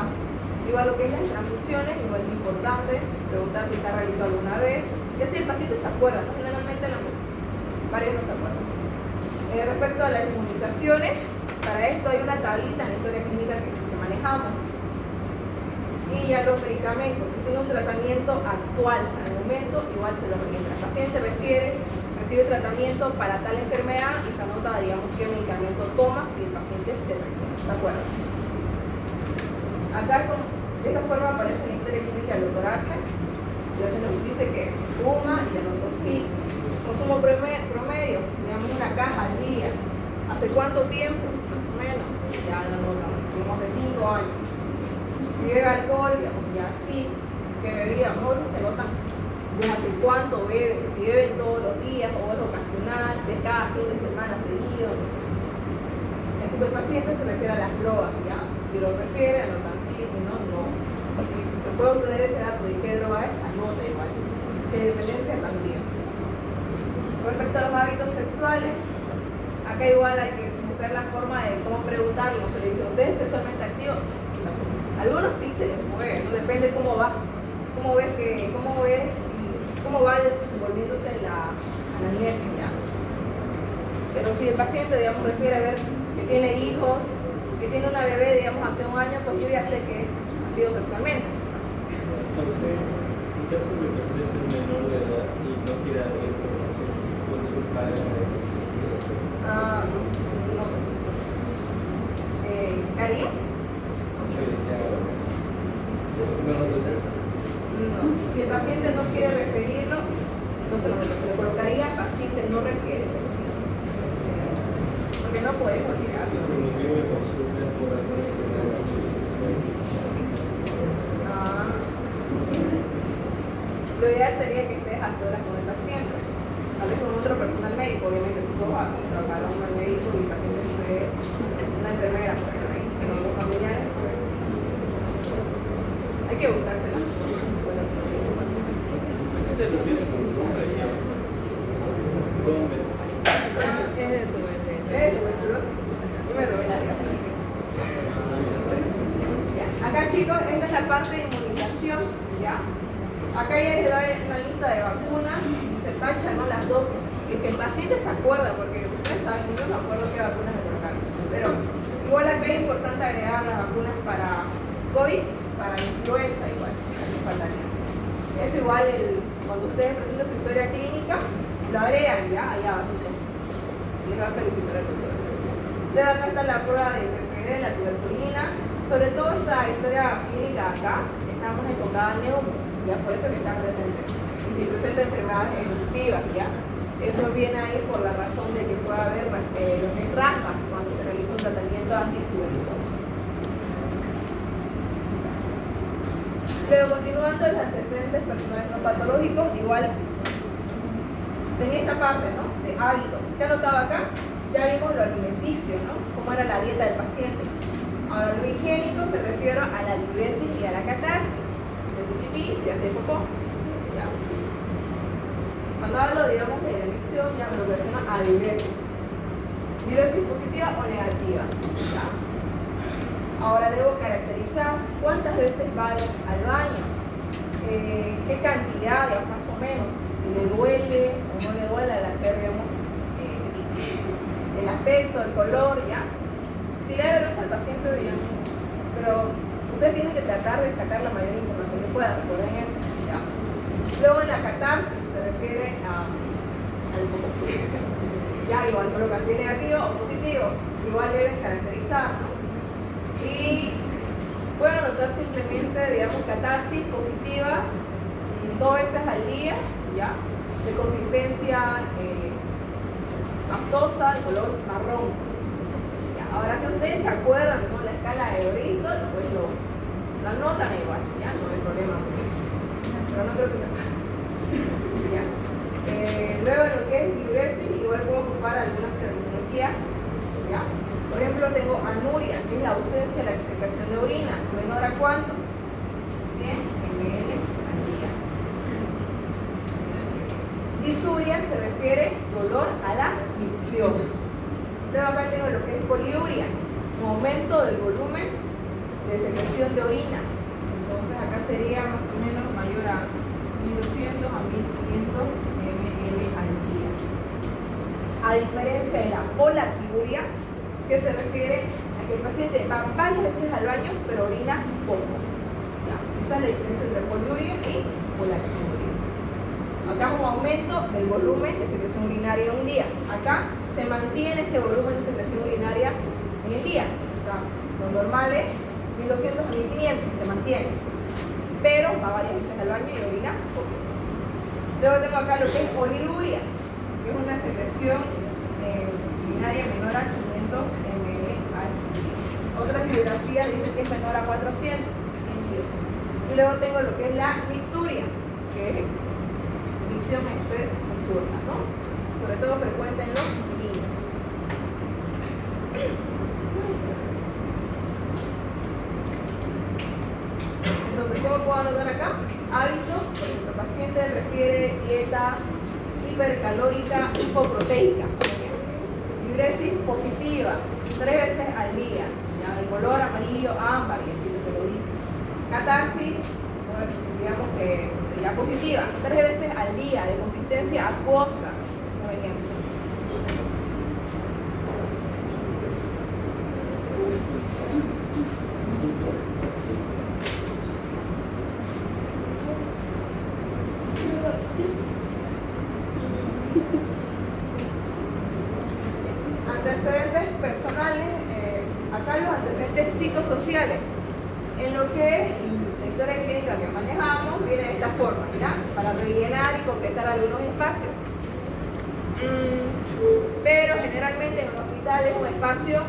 Igual lo que es las transfusiones, igual es importante preguntar si se ha realizado alguna vez, y así el paciente se acuerda, ¿no? Generalmente varios no se acuerdan. Respecto a las inmunizaciones, para esto hay una tablita en la historia clínica que manejamos. Y ya los medicamentos, si tiene un tratamiento actual al momento, igual se lo registra. El paciente recibe tratamiento para tal enfermedad y se anota, digamos, qué medicamento toma si el paciente se requiere. ¿De acuerdo? Acá de esta forma aparece la historia clínica del doctor Axel. Ya se nos dice que fuma y anotó sí. Consumo promedio, digamos una caja al día. ¿Hace cuánto tiempo? Más o menos. Ya lo anotamos. Seguimos de 5 años. Si bebe alcohol, digamos, ya sí, que bebía, mejor te notan de hace cuánto bebe, si bebe todos los días o es ocasional, si es cada fin de semana seguido, no sé. El tipo de paciente se refiere a las drogas, ¿ya? Si lo refiere, anotan sí, si no, no. Y si se puede obtener ese dato de qué droga es, anota igual. Si hay dependencia, también. Respecto a los hábitos sexuales, acá igual hay que buscar la forma de cómo preguntarlo. Se le dice, ¿usted es sexualmente activo? Algunos sí se les puede, ¿no? Depende cómo va, cómo va desenvolviéndose en la anamnesis, ya. Pero si el paciente, digamos, refiere a ver que tiene hijos, que tiene una bebé, digamos, hace un año, pues yo ya sé que es activo sexualmente. En caso de que usted es menor de edad y no quiera dar información con su padre, No. ¿Harías? No. Si el paciente no quiere referirlo, no se lo colocaría paciente no refiere. Porque no podemos llegar. y su motivo de consulta por alguna enfermedad sexual. Lo ideal sería que estés a solas con el paciente, tal vez con otro personal médico, obviamente si sos a contratar a un médico y el paciente es una enfermera, pero los familiares, pues, hay que buscársela. ¿Qué se refiere con compra? Es de Tuberculosis. Yo me robé la diapositiva. Ya. Acá, chicos, esta es la parte de inmunización, ¿ya? Acá ya les da una lista de vacunas, se tachan, ¿no? Las dosis. Y que el paciente se acuerda, porque ustedes saben, yo no me acuerdo qué vacunas me colocaron. Pero Igual acá es importante agregar las vacunas para COVID, para influenza igual, eso igual cuando ustedes presentan su historia clínica, lo agregan ya, allá abajo. Les va a felicitar al doctor. Luego acá está la prueba de PPD, la tuberculina. Sobre todo esta historia clínica acá, estamos enfocada en neumo, ya por eso que está presente. Y si presenta enfermedades ejecutivas, ya. Eso viene ahí por la razón de que puede haber lo que es raza cuando se realiza un tratamiento antituberculoso. Luego, continuando los antecedentes personales no patológicos, igual tenía esta parte, ¿no? De hábitos. ¿Qué anotaba acá? Ya vimos lo alimenticio, ¿no? Cómo era la dieta del paciente. Ahora, lo higiénico me refiero a la diuresis y a la catarsis. Si hace pipí, si hace popó. Ya. Cuando hablo, digamos, de elección, ya me lo relaciono a diuresis. Diuresis positiva o negativa. ¿Ya? Ahora debo caracterizar cuántas veces va al baño, qué cantidad, digamos, más o menos, si le duele o no le duele al hacer, digamos, el aspecto, el color, ¿ya? Si le da vergüenza al paciente, digamos, pero usted tiene que tratar de sacar la mayor información que pueda, recuerden eso, ¿ya? Luego en la catarsis se refiere al popó. Ya, igual colocación negativo o positivo, igual deben caracterizar, ¿no? Y pueden anotar simplemente, digamos, catarsis positiva 2 veces al día, ¿ya? De consistencia pastosa, de color marrón. ¿Ya? Ahora, si ustedes se acuerdan, ¿no? La escala de Bristol, pues lo anotan igual, ¿ya? No hay problema con eso. Pero no creo que se acuerden. ¿Ya? Luego, en lo que es diuresis, igual puedo ocupar algunas terminologías, ¿ya? Por ejemplo, tengo anuria, que es la ausencia de la secreción de orina. ¿Menor a cuánto? 100 ml al día. Disuria se refiere dolor a la micción. Luego acá tengo lo que es poliuria, un aumento del volumen de secreción de orina. Entonces acá sería más o menos mayor a 1200 a 1500 ml al día. A diferencia de la polatiuria, que se refiere a que el paciente va varias veces al baño, pero orina poco. ¿Ya? Esa es la diferencia entre poliuria y polatiuria. Acá es un aumento del volumen de secreción urinaria en un día. Acá se mantiene ese volumen de secreción urinaria en el día. O sea, lo normal es 1200 a 1500, se mantiene. Pero va varias veces al baño y orina poco. Luego tengo acá lo que es oliduria, que es una secreción urinaria menor a 500 ml al día. Otras bibliografías dicen que es menor a 400 ml. Y luego tengo lo que es la micturia, que es micción nocturna, ¿no? Sobre todo frecuente en los niños. Entonces, ¿cómo puedo anotar acá? Hábitos, por ejemplo, el paciente refiere dieta hipercalórica hipoproteica. Diuresis positiva, 3 veces al día, ya, de color amarillo, ámbar, y así te lo dice. Catarsis, digamos que sería positiva, 3 veces al día, de consistencia acuosa, por ejemplo. Antecedentes personales, acá los antecedentes psicosociales. En lo que es la historia clínica que manejamos, viene de esta forma, ¿ya? Para rellenar y completar algunos espacios. Pero generalmente en un hospital es un espacio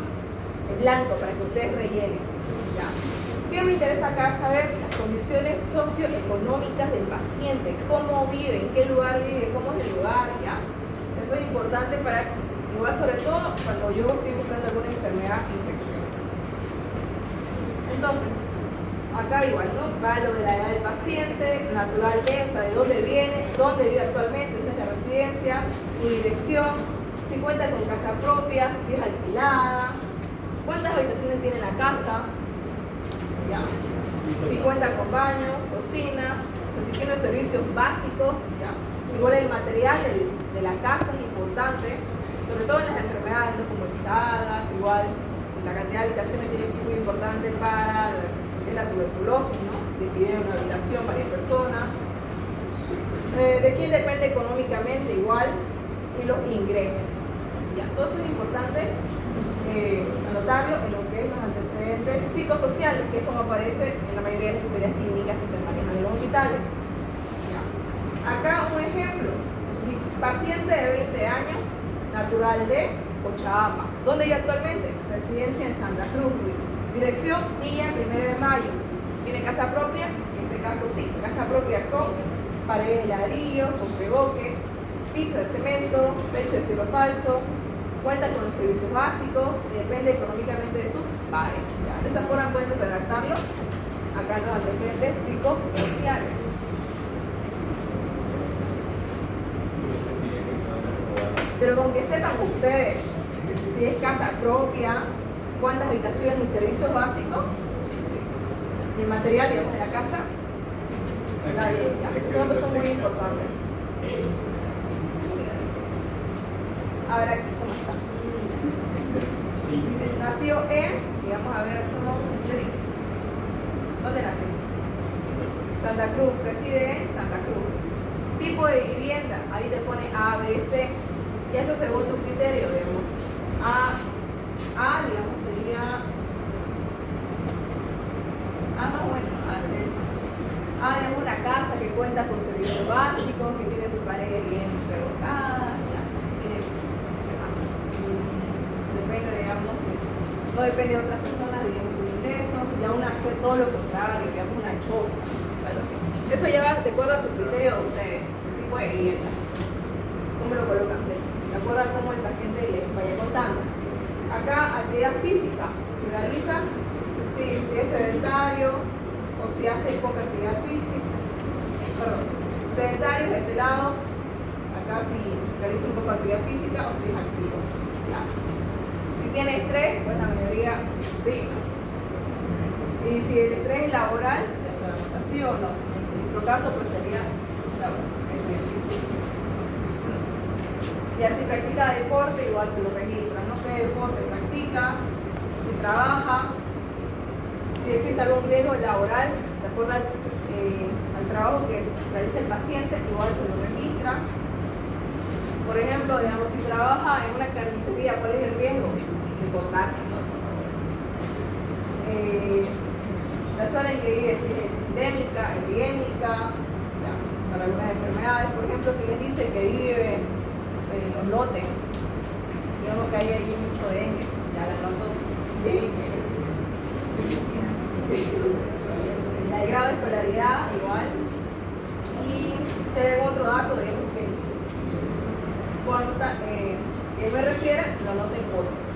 blanco para que ustedes rellenen, ¿ya? ¿Qué me interesa acá? Saber las condiciones socioeconómicas del paciente, cómo vive, en qué lugar vive, cómo es el lugar, ¿ya? Eso es importante para, igual sobre todo cuando yo estoy buscando alguna enfermedad infecciosa. Entonces, acá igual, ¿no? Va lo de la edad del paciente, naturalmente, o sea, de dónde viene, dónde vive actualmente, esa es la residencia, su dirección, si cuenta con casa propia, si es alquilada, cuántas habitaciones tiene la casa, ¿ya? Si cuenta con baño, cocina, si tiene los servicios básicos, ¿ya? Igual el material de la casa es importante, sobre todo en las enfermedades no comunicadas, igual la cantidad de habitaciones tiene que ser muy importante para lo que es la tuberculosis, ¿no? Si piden una habitación para 10 personas. De quién depende económicamente igual, y los ingresos. Ya, todo eso es importante anotarlo en lo que es los antecedentes psicosociales, que es como aparece en la mayoría de las historias clínicas que se manejan en los hospitales. Ya. Acá un ejemplo, dice, paciente de 20 años, natural de Cochabamba. ¿Dónde vive actualmente? Residencia en Santa Cruz. Dirección Villa 1 de Mayo. ¿Tiene casa propia? En este caso sí, casa propia con paredes de ladrillo, con revoque, piso de cemento, techo de cielo falso, cuenta con los servicios básicos y depende económicamente de sus padres. ¿Ya? De esa forma pueden redactarlo acá en los antecedentes psicosociales. Pero con que sepan ustedes si es casa propia, cuántas habitaciones y servicios básicos, y el material, digamos, de la casa, está bien, ya. Esos datos son muy importantes. A ver aquí cómo está. Dice, nació en, digamos, a ver, eso no, ¿dónde nació? Santa Cruz, reside en Santa Cruz. Tipo de vivienda, ahí te pone A, B, C. Y eso según tu criterio, digamos. A digamos, sería más bueno, digamos, una casa que cuenta con servicios básicos, que tiene sus paredes bien revocadas, ya, tiene, depende, digamos, pues, no depende de otras personas, digamos, sus ingresos, y aún hacer todo lo contrario, digamos, una cosa, pero sí. Eso lleva de acuerdo a su criterio de ustedes, el tipo de vivienda, cómo lo colocan, de acuerdo a cómo el paciente les vaya contando. Acá, actividad física, se realiza si es sedentario o si hace poca actividad física. Perdón, sedentario de este lado, acá si realiza un poco de actividad física o si es activo. ¿Ya? Si tiene estrés, pues la mayoría sí. Y si el estrés es laboral, ya se va a notar sí o no. En nuestro caso, pues sería laboral. Ya si practica deporte, igual se lo registra, no sé deporte practica, si trabaja, si existe algún riesgo laboral, de acuerdo al trabajo que realiza el paciente, igual se lo registra. Por ejemplo, digamos, si trabaja en una carnicería, ¿cuál es el riesgo? De cortarse, ¿no? La zona en que vive, si es endémica, epidémica, ya, para algunas enfermedades, por ejemplo, si les dice que vive en los lotes, digamos que hay ahí mucho dengue, ya la noto dengue. El grado de escolaridad igual, y se ve otro dato, digamos que cuando él me refiere, lo noto en otros.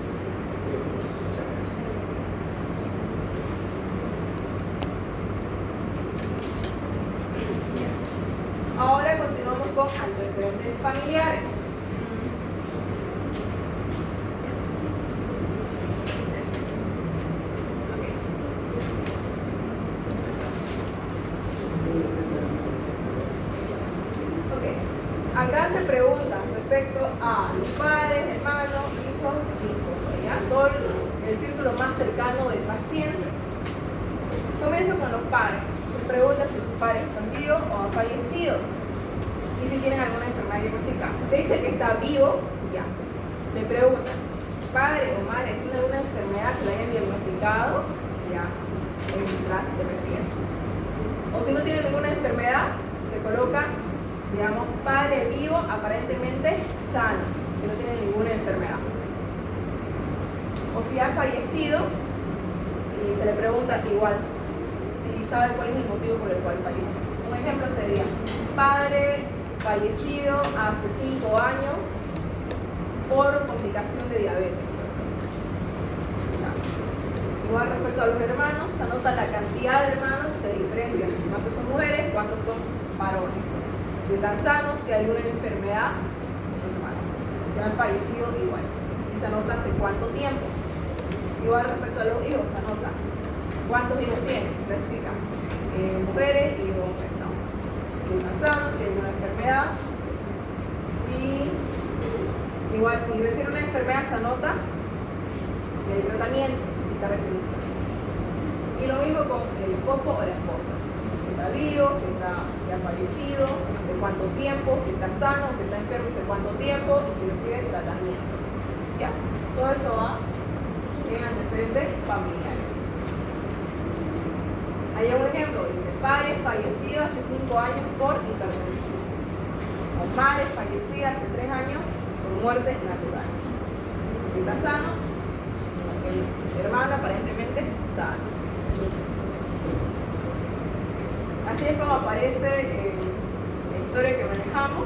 Ahora continuamos con antecedentes familiares. Acá se pregunta respecto a los padres, hermanos, hijos, ¿ya? Todo el círculo más cercano del paciente. Comienzo con los padres. Se pregunta si sus padres están vivos o han fallecido y si tienen alguna enfermedad diagnóstica. Si te dice que está vivo, ya. Le preguntan, ¿padre o madre tiene alguna enfermedad que le hayan diagnosticado? Ya, en clase te refieres. O si no tiene ninguna enfermedad, se coloca, digamos, padre vivo, aparentemente sano, que no tiene ninguna enfermedad. O si ha fallecido, y se le pregunta igual, si sabe cuál es el motivo por el cual falleció. Un ejemplo sería, padre fallecido hace 5 años por complicación de diabetes. Igual respecto a los hermanos, se anota la cantidad de hermanos, se diferencia cuántos son mujeres, cuántos son varones. Si están sanos, si hay alguna enfermedad, los hermanos. Si han fallecido, igual. Y se anota hace cuánto tiempo. Igual respecto a los hijos, se anota cuántos hijos tienen, rectifica. Mujeres y hombres, ¿no? Si están sanos, si hay alguna enfermedad. Y igual, si refiere una enfermedad, se anota si hay tratamiento, si está recibiendo. Y lo mismo con el esposo o la esposa. Si está vivo, si ha fallecido, no sé cuánto tiempo, si está sano, si está enfermo, no sé cuánto tiempo, y si recibe tratamiento. ¿Ya? Todo eso va en antecedentes familiares. Hay un ejemplo, dice, padre fallecido hace 5 años por intervención. O madre fallecida hace 3 años por muerte natural. Si está sano, el hermano aparentemente sano. Así es como aparece la historia que manejamos.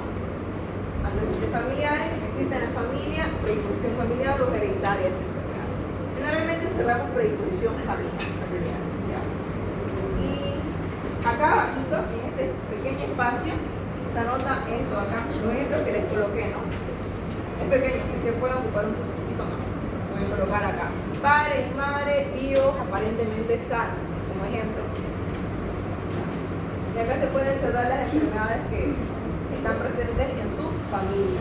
Antecedentes familiares, existe en la familia predisposición familiar o hereditaria. Generalmente cerramos predisposición familiar. ¿Ya? Y acá abajito, en este pequeño espacio, se anota esto acá, los ejemplos que les coloqué, ¿no? Es pequeño, así que pueden ocupar un poquito más. Pueden colocar acá. Padre y madre vivos aparentemente sanos, como ejemplo. Y acá se pueden cerrar las enfermedades que están presentes en su familia.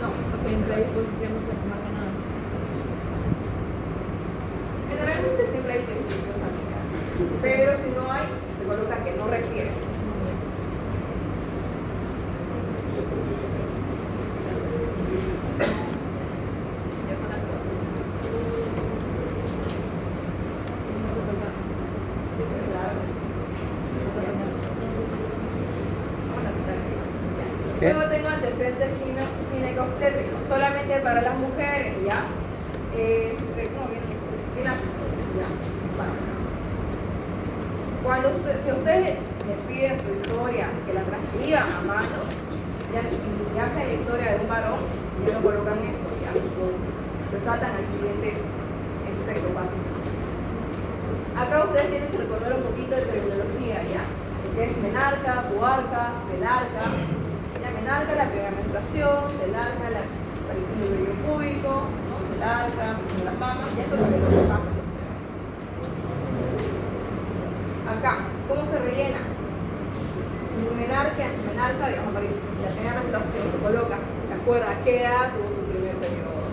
No Sin predisposición no se marca nada. Generalmente siempre hay predisposición familiar, pero si no hay, se coloca que no refiere. Ya son las cosas. ¿Qué? Luego tengo antecedentes ginecobstétricos, solamente para las mujeres, ¿ya? ¿Cómo viene? Ya. Vale. Si ustedes les piden su historia, que la transcriban a mano, ya hacen la historia de un varón, ya no colocan esto, ya lo saltan al siguiente extracto básico. Acá ustedes tienen que recordar un poquito de terminología, ¿ya? Que es menarca, puarca, telarca. Ya menarca, la primera menstruación, telarca, la aparición del vello púbico, ¿no? Telarca, de las mamas, ya esto es lo que pasa. Acá, ¿cómo se rellena? Menarca, digamos, aparece la primera menstruación, se coloca, se acuerda a qué edad tuvo su primer periodo.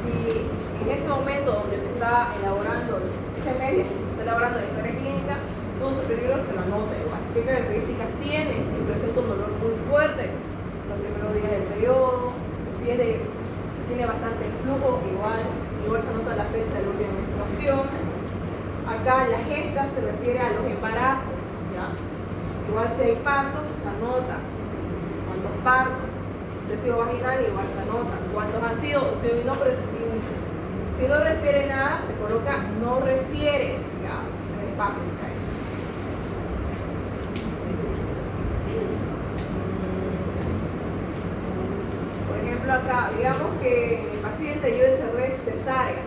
Si en ese momento donde se está elaborando, ese mes se está elaborando la historia clínica, tuvo su periodo, se lo anota igual. ¿Qué características tiene? Si presenta un dolor muy fuerte los primeros días del periodo, o si tiene bastante flujo, igual se anota la fecha de la última menstruación. Acá la gesta se refiere a los embarazos, ¿ya? Igual si hay partos, se anota cuántos partos, sucesivo vaginal, igual se anota cuántos han sido, si no refiere nada, se coloca no refiere, ¿ya? En el espacio que hay. Por ejemplo acá, digamos que el paciente yo encerré cesárea.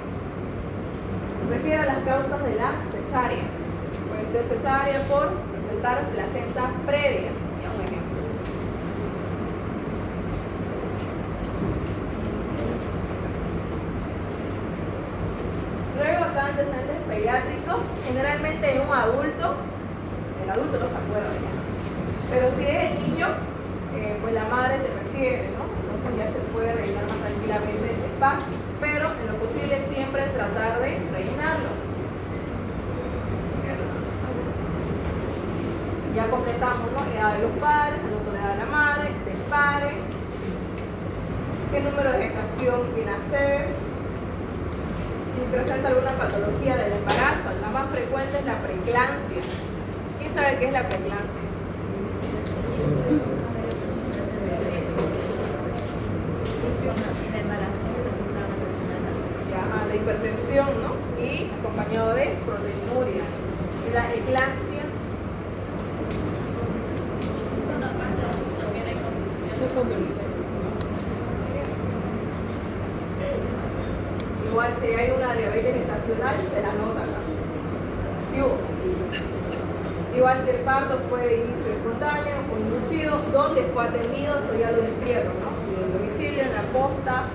Refiere a las causas de la cesárea. Puede ser cesárea por presentar placenta previa. Ya un ejemplo. Luego acá antecedentes pediátricos. Generalmente en un adulto, el adulto no se acuerda ya. Pero si es el niño, pues la madre te refiere, ¿no? Entonces ya se puede rellenar más tranquilamente este espacio, pero en lo posible siempre tratar de rellenarlo. Ya completamos, ¿no? Edad de los padres, la edad de la madre, del padre, qué número de gestación viene a ser, si presenta alguna patología del embarazo. La más frecuente es la preeclampsia. ¿Quién sabe qué es la preeclampsia? La hipertensión, ¿no? Sí, acompañado de proteinuria. Y la eclampsia. Eso es convulsión. Igual si hay una diabetes gestacional, se la nota acá. Sí hubo. Igual si el parto fue de inicio espontáneo, fue inducido, ¿dónde fue atendido? Eso ya lo hicieron, ¿no? Si en el domicilio, en la posta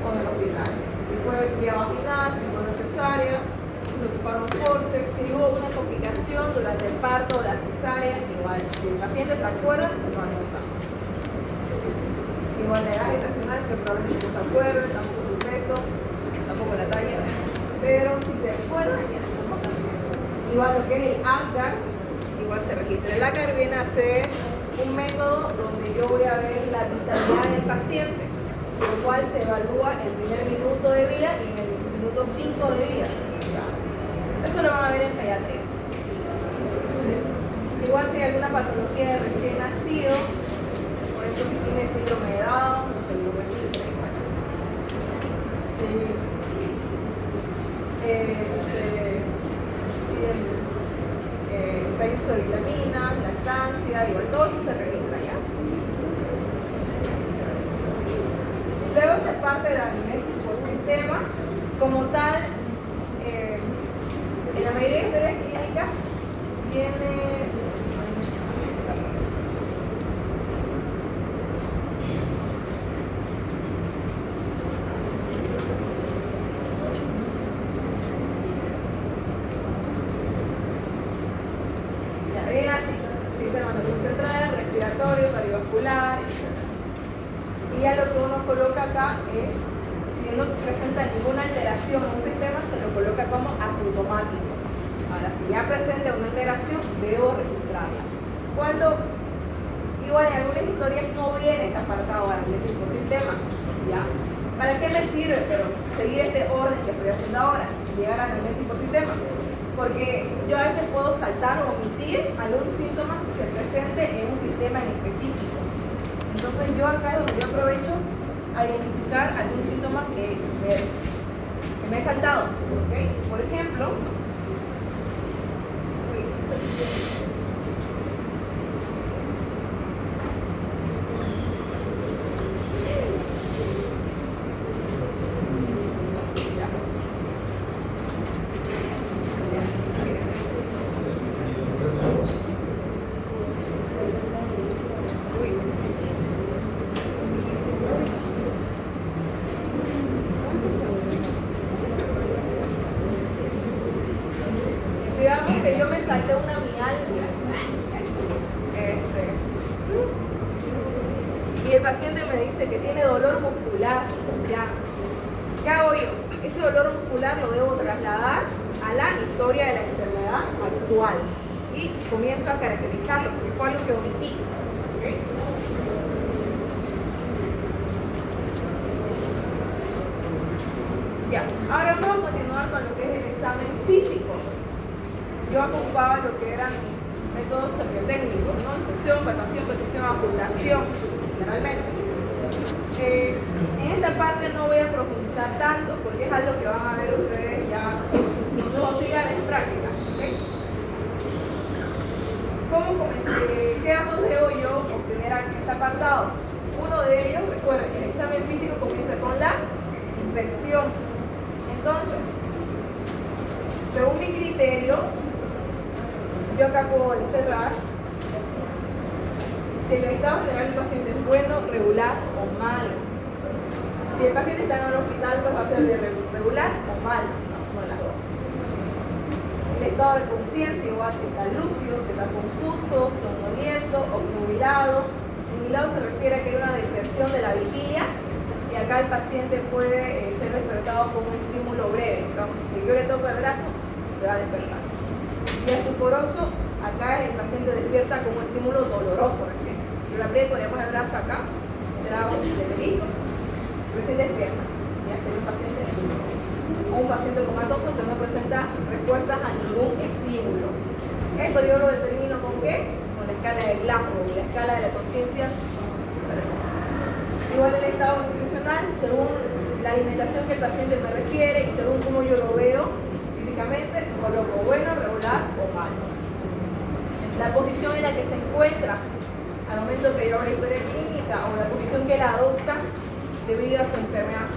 o en el hospital. Si fue vía vaginal, si fue necesaria, si se ocuparon forceps, si hubo una complicación durante el parto o la cesárea, igual. Si el paciente se acuerda, se va a anotar. igual la edad gestacional, que probablemente no se acuerden, tampoco su peso, tampoco la talla, pero si se acuerdan, ya estamos también. Igual lo que es el ACAR, igual se registra. El ACAR viene a ser un método donde yo voy a ver la vitalidad del paciente, lo cual se evalúa el primer minuto de vida y en el minuto 5 de vida. Eso lo van a ver en pediatría. Igual si hay alguna patología de recién nacido, por ejemplo si tiene síndrome de Down, no se lo registra igual. Si hay uso de vitaminas, lactancia, igual todo eso se registra ya. Luego esta parte de la anamnesis por sistema, como tal, en la mayoría de historias clínicas viene. Viene así, sistema central, respiratorio, cardiovascular, y ya lo que uno coloca acá es, si no presenta ninguna alteración en un sistema, se lo coloca como asintomático. Ahora, si ya presenta una alteración, debo registrarla. Cuando, igual en algunas historias no viene este apartado de análisis por sistema, ¿ya? ¿Para qué me sirve? Pero seguir este orden que estoy haciendo ahora, llegar a análisis por sistema. Porque yo a veces puedo saltar o omitir algún síntoma que se presente en un sistema en específico. Entonces yo acá es donde yo aprovecho a identificar algún síntoma que me he saltado. ¿Okay? Por ejemplo, digamos que yo me salté una mialgia. Y el paciente me dice que tiene dolor muscular. Ya. ¿Qué hago yo? Ese dolor muscular lo debo trasladar a la historia de la enfermedad actual. Y comienzo a caracterizarlo, porque fue algo que omití. ¿Okay? Ya. Ahora vamos a continuar con lo que es el examen físico. Yo ocupaba lo que eran métodos seriotécnicos, ¿no? Infección, palpación, protección, ocultación, generalmente. En esta parte no voy a profundizar tanto porque es algo que van a ver ustedes ya en sus auxiliares en práctica. ¿Okay? ¿Qué datos debo yo obtener aquí en este apartado? Uno de ellos, recuerden, el examen físico comienza con la inspección. Entonces, según mi criterio, yo acá puedo encerrar si el estado general del paciente es bueno, regular o malo. Si el paciente está en el hospital, pues va a ser de regular o malo, no de las dos. El estado de conciencia, igual si está lúcido, si está confuso, somnoliento, obnubilado. Nubilado se refiere a que hay una dispersión de la vigilia y acá el paciente puede ser despertado con un estímulo breve. O sea, si yo le toco el brazo, se va a despertar. Y estuporoso, acá el paciente despierta con un estímulo doloroso recién. Si yo le aprieto, le pongo el brazo acá, será un delito, recién despierta. Ya sería un paciente estuporoso. O un paciente comatoso que no presenta respuestas a ningún estímulo. Esto yo lo determino con qué? Con la escala de Glasgow, la escala de la conciencia. Igual el estado nutricional, según la alimentación que el paciente me refiere y según cómo yo lo veo físicamente, coloco bueno, regular o malo. La posición en la que se encuentra al momento que yo abro la historia clínica o la posición que él adopta debido a su enfermedad.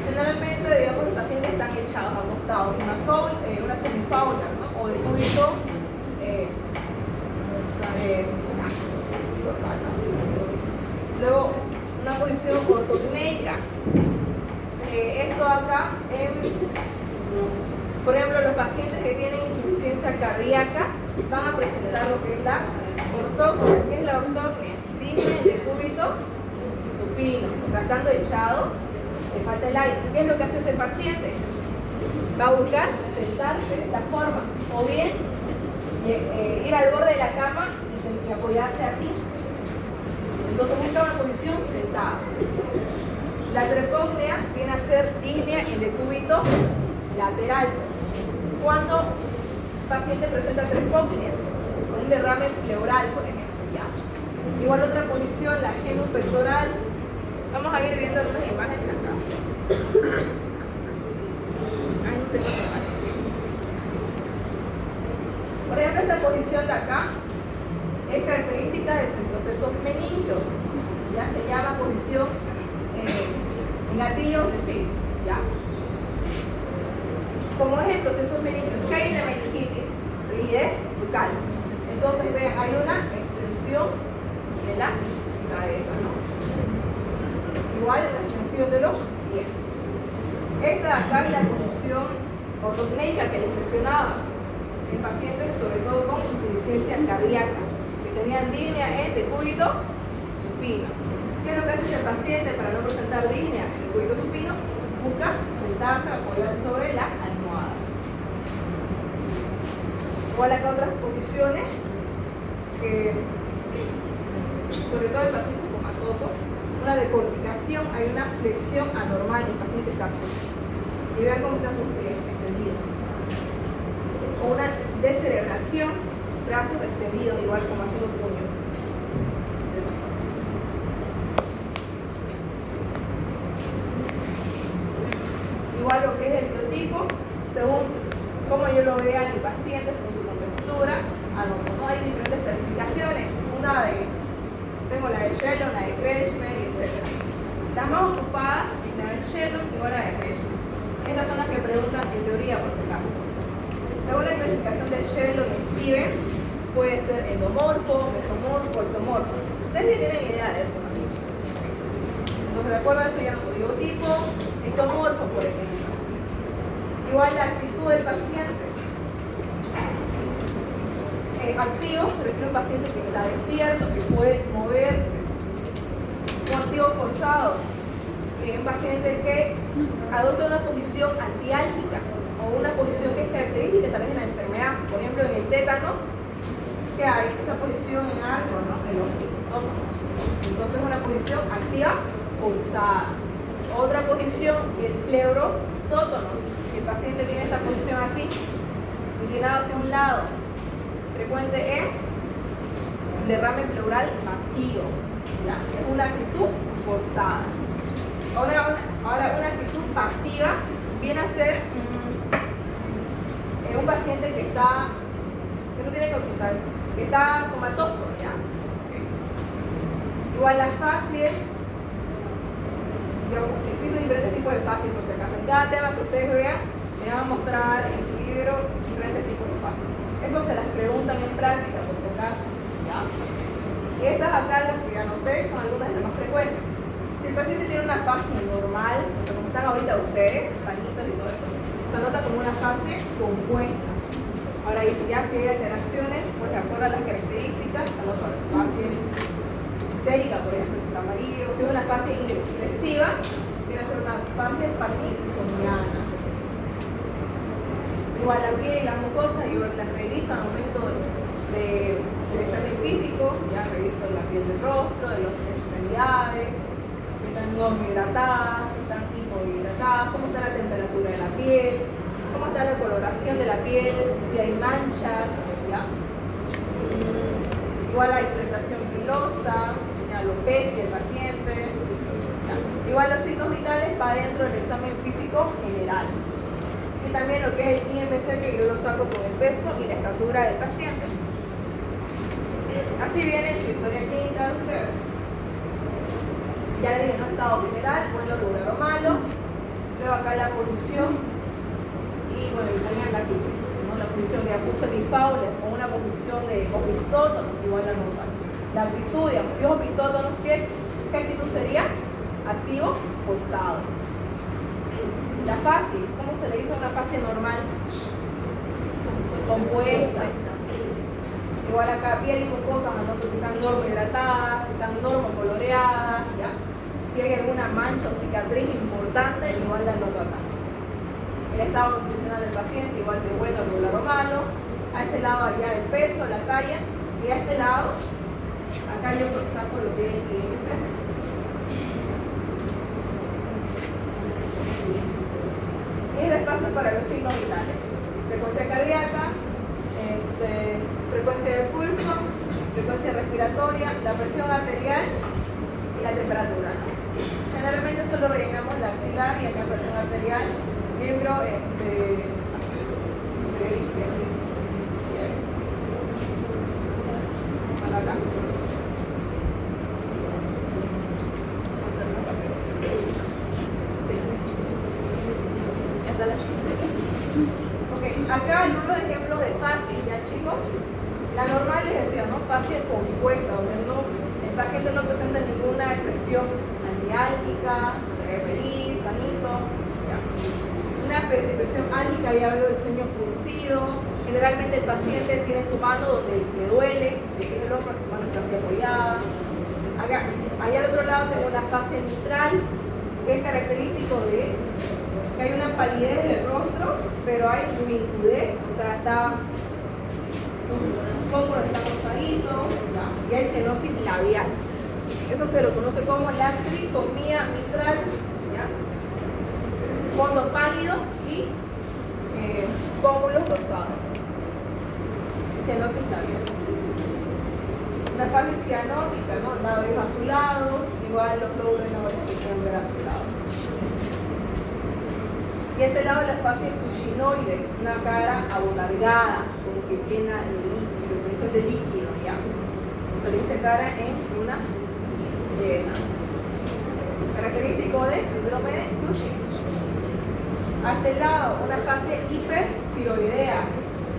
Generalmente, digamos, los pacientes están echados, acostados, una semifaula, ¿no? O de cúbito luego, una posición ortopneica. Esto acá, por ejemplo, los pacientes que tienen insuficiencia cardíaca van a presentar lo que es la ortognia. ¿Qué es la ortognia? Disney de cúbito supino, o sea, estando echado, le falta el aire. ¿Qué es lo que hace ese paciente? Va a buscar sentarse de esta forma, o bien ir al borde de la cama y apoyarse así. Entonces busca una posición sentada. La trepógnea viene a ser disnea en decúbito lateral. Cuando el paciente presenta trepógnea, un derrame pleural, por ejemplo, ¿ya? Igual otra posición, la genupectoral. Vamos a ir viendo algunas imágenes acá. Ay, no tengo imágenes. Por ejemplo, esta posición de acá es característica del proceso meningos. Ya se llama posición gatillo, sí, ya. Como es el proceso meningos, ¿qué hay en la meningitis? Rigidez bucal. Entonces, ven, hay una extensión de la cabeza, ¿no? Igual la extensión de los pies. Esta de acá es la posición ortognéica que les mencionaba en pacientes, sobre todo con insuficiencia cardíaca, que tenían disnea en decúbito supino. ¿Qué es lo que hace el paciente para no presentar disnea en decúbito supino? Busca sentarse, apoyarse sobre la almohada. Igual acá otras posiciones que, sobre todo en pacientes comatosos, una decorticación, hay una flexión anormal, el paciente está así. Y vean cómo están sus pies extendidos. O una descerebración, brazos extendidos, igual como haciendo un puño. Igual lo que es el biotipo, según cómo yo lo vea en el paciente, según su contextura, anoto, ¿no? Hay diferentes clasificaciones. Una de, tengo la de Shellon, la de Kretschmer, etc. La más ocupada es la de Shellon y la de Kretschmer. Estas son las que preguntan en teoría, por si acaso. Según la clasificación de Shellon y Steven, puede ser endomorfo, mesomorfo, ectomorfo. Ustedes ni tienen idea de eso, ¿no? Entonces, de acuerdo a eso, ya no digo tipo, ectomorfo, por ejemplo. Igual la actitud del paciente. Activo se refiere a un paciente que está despierto, que puede moverse. Un activo forzado, un paciente que adopta una posición antiálgica o una posición que es característica tal vez de la enfermedad. Por ejemplo, en el tétanos, que hay esta posición en arco, ¿no? En los tótomos. Entonces, una posición activa forzada. Otra posición, el pleuros-tótonos. El paciente tiene esta posición así, inclinado hacia un lado. Frecuente en derrame pleural vacío. ¿Ya? Es una actitud forzada. Ahora una actitud pasiva viene a ser un paciente que no tiene que cruzar, que está comatoso, ¿ya? Okay. Igual las facies, yo he escrito diferentes tipos de facies, por si acaso. En cada tema que ustedes vean, les van a mostrar en su libro diferentes tipos de facies. Eso se las preguntan en práctica, por si acaso, ¿ya? Y estas acá, las que anoté, son algunas de las más frecuentes. Si el paciente tiene una fase normal, como están ahorita ustedes, sanitas y todo eso, se anota como una fase compuesta. Ahora ya si hay alteraciones, pues de acuerdo a las características, se anota la fase histérica, por ejemplo, si está amarillo. Si es una fase inexpresiva, tiene que ser una fase parkinsoniana. Igual la piel y las mucosas, yo las reviso al momento del examen físico, ya reviso la piel del rostro, de las extremidades, si están normohidratadas, si están hipohidratadas, cómo está la temperatura de la piel, cómo está la coloración de la piel, si hay manchas, ¿ya? Igual la hidratación pilosa, la alopecia del paciente, ¿ya? Igual los signos vitales para dentro del examen físico general. Y también lo que es el IMC, que yo lo saco con el peso y la estatura del paciente. Así viene su historia clínica de ustedes. Ya le dije, no estado general, bueno, regular o malo. Luego acá la posición. Y bueno, y ponían la actitud, ¿no? La posición de acusa bifaule o una posición de opistótono, igual la normal. La actitud, digamos, si es opistótono, ¿qué actitud sería? Activo, forzado. La fase, ¿cómo se le dice a una fase normal? Compuesta. Igual acá piel y mucosas, ¿no? Pues si están normohidratadas, si están normocoloreadas, ¿ya? Si hay alguna mancha o cicatriz importante, igual la noto acá. El estado nutricional del paciente, igual si es bueno, regular o malo. A ese lado allá el peso, la talla. Y a este lado, acá yo saco lo que es el IMC. Y este espacio para los signos vitales. Frecuencia cardíaca, frecuencia de pulso, frecuencia respiratoria, la presión arterial y la temperatura, ¿no? Generalmente solo rellenamos la axilar y acá presión arterial, miembro para acá. Ok, acá hay unos ejemplos de fascia, ya chicos. La normal les decía, ¿no? Fascia compuesta, donde el paciente no presenta ninguna expresión antiálgica, feliz, sanito. Ya. Una expresión álgica, ya veo el ceño fruncido. Generalmente el paciente tiene su mano donde le duele, si es el hombro, su mano está así apoyada. Acá, allá al otro lado tengo una fascia mitral, que es característico de que hay una palidez del rostro, pero hay nitidez, o sea, está un poco está rosadito, ¿ya? Y hay cianosis labial. Eso se lo conoce como la tricomía mitral, ¿ya? Fondo pálido y pómulos rosados. Cianosis labial. Una fase cianótica, ¿no? Labios azulados, igual los lóbulos no se pueden ver azulados. Y este lado de la fase cushinoide, una cara abotargada, como que llena de líquido, presión de líquido, ¿ya? Se le dice cara en una llena. Característico de síndrome de Cushing. A este lado, una fase hipertiroidea,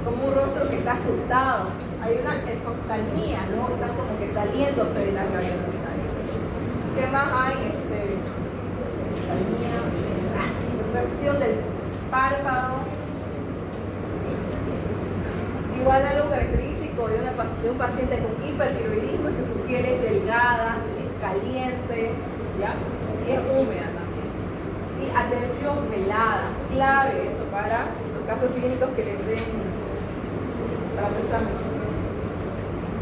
como un rostro que está asustado. Hay una exoftalmía, ¿no? Están como que saliéndose de la cavidad urinaria. ¿Qué más hay? Exoftalmía, infección del párpado. Igual algo característico de un paciente con hipertiroidismo es que su piel es delgada, es caliente, ¿ya? Y es húmeda también. Y atención velada, clave eso para los casos clínicos que les den para los exámenes.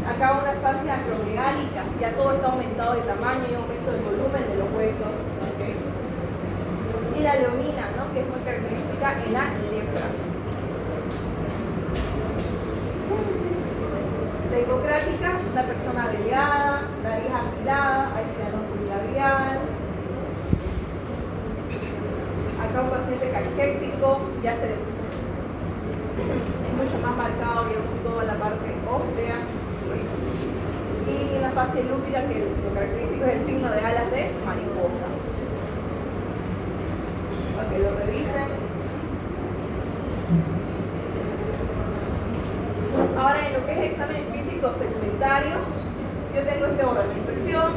Acá una fase acromegálica, ya todo está aumentado de tamaño y aumento del volumen de los huesos. ¿Okay? Y la leonina, ¿no? Que es muy característica en la lepra. La hipocrática, una persona delgada, nariz afilada, hay cianosis labial. Acá un paciente caquéctico, ya es mucho más marcado, digamos, toda la parte ósea. Y una fase lúpida que lo característico es el signo de alas de mariposa. Para que lo revisen. Ahora en lo que es examen físico segmentario, yo tengo este orden: infección,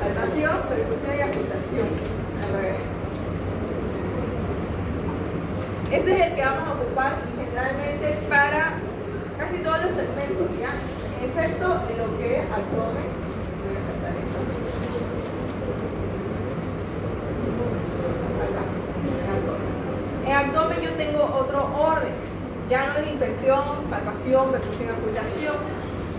palpación, percusión y aplicación. Ese es el que vamos a ocupar generalmente para casi todos los segmentos, ¿ya? Excepto en lo que es abdomen. Voy a saltar esto. Acá, en abdomen. En abdomen yo tengo otro orden. Ya no es inspección, palpación, percusión, ocultación.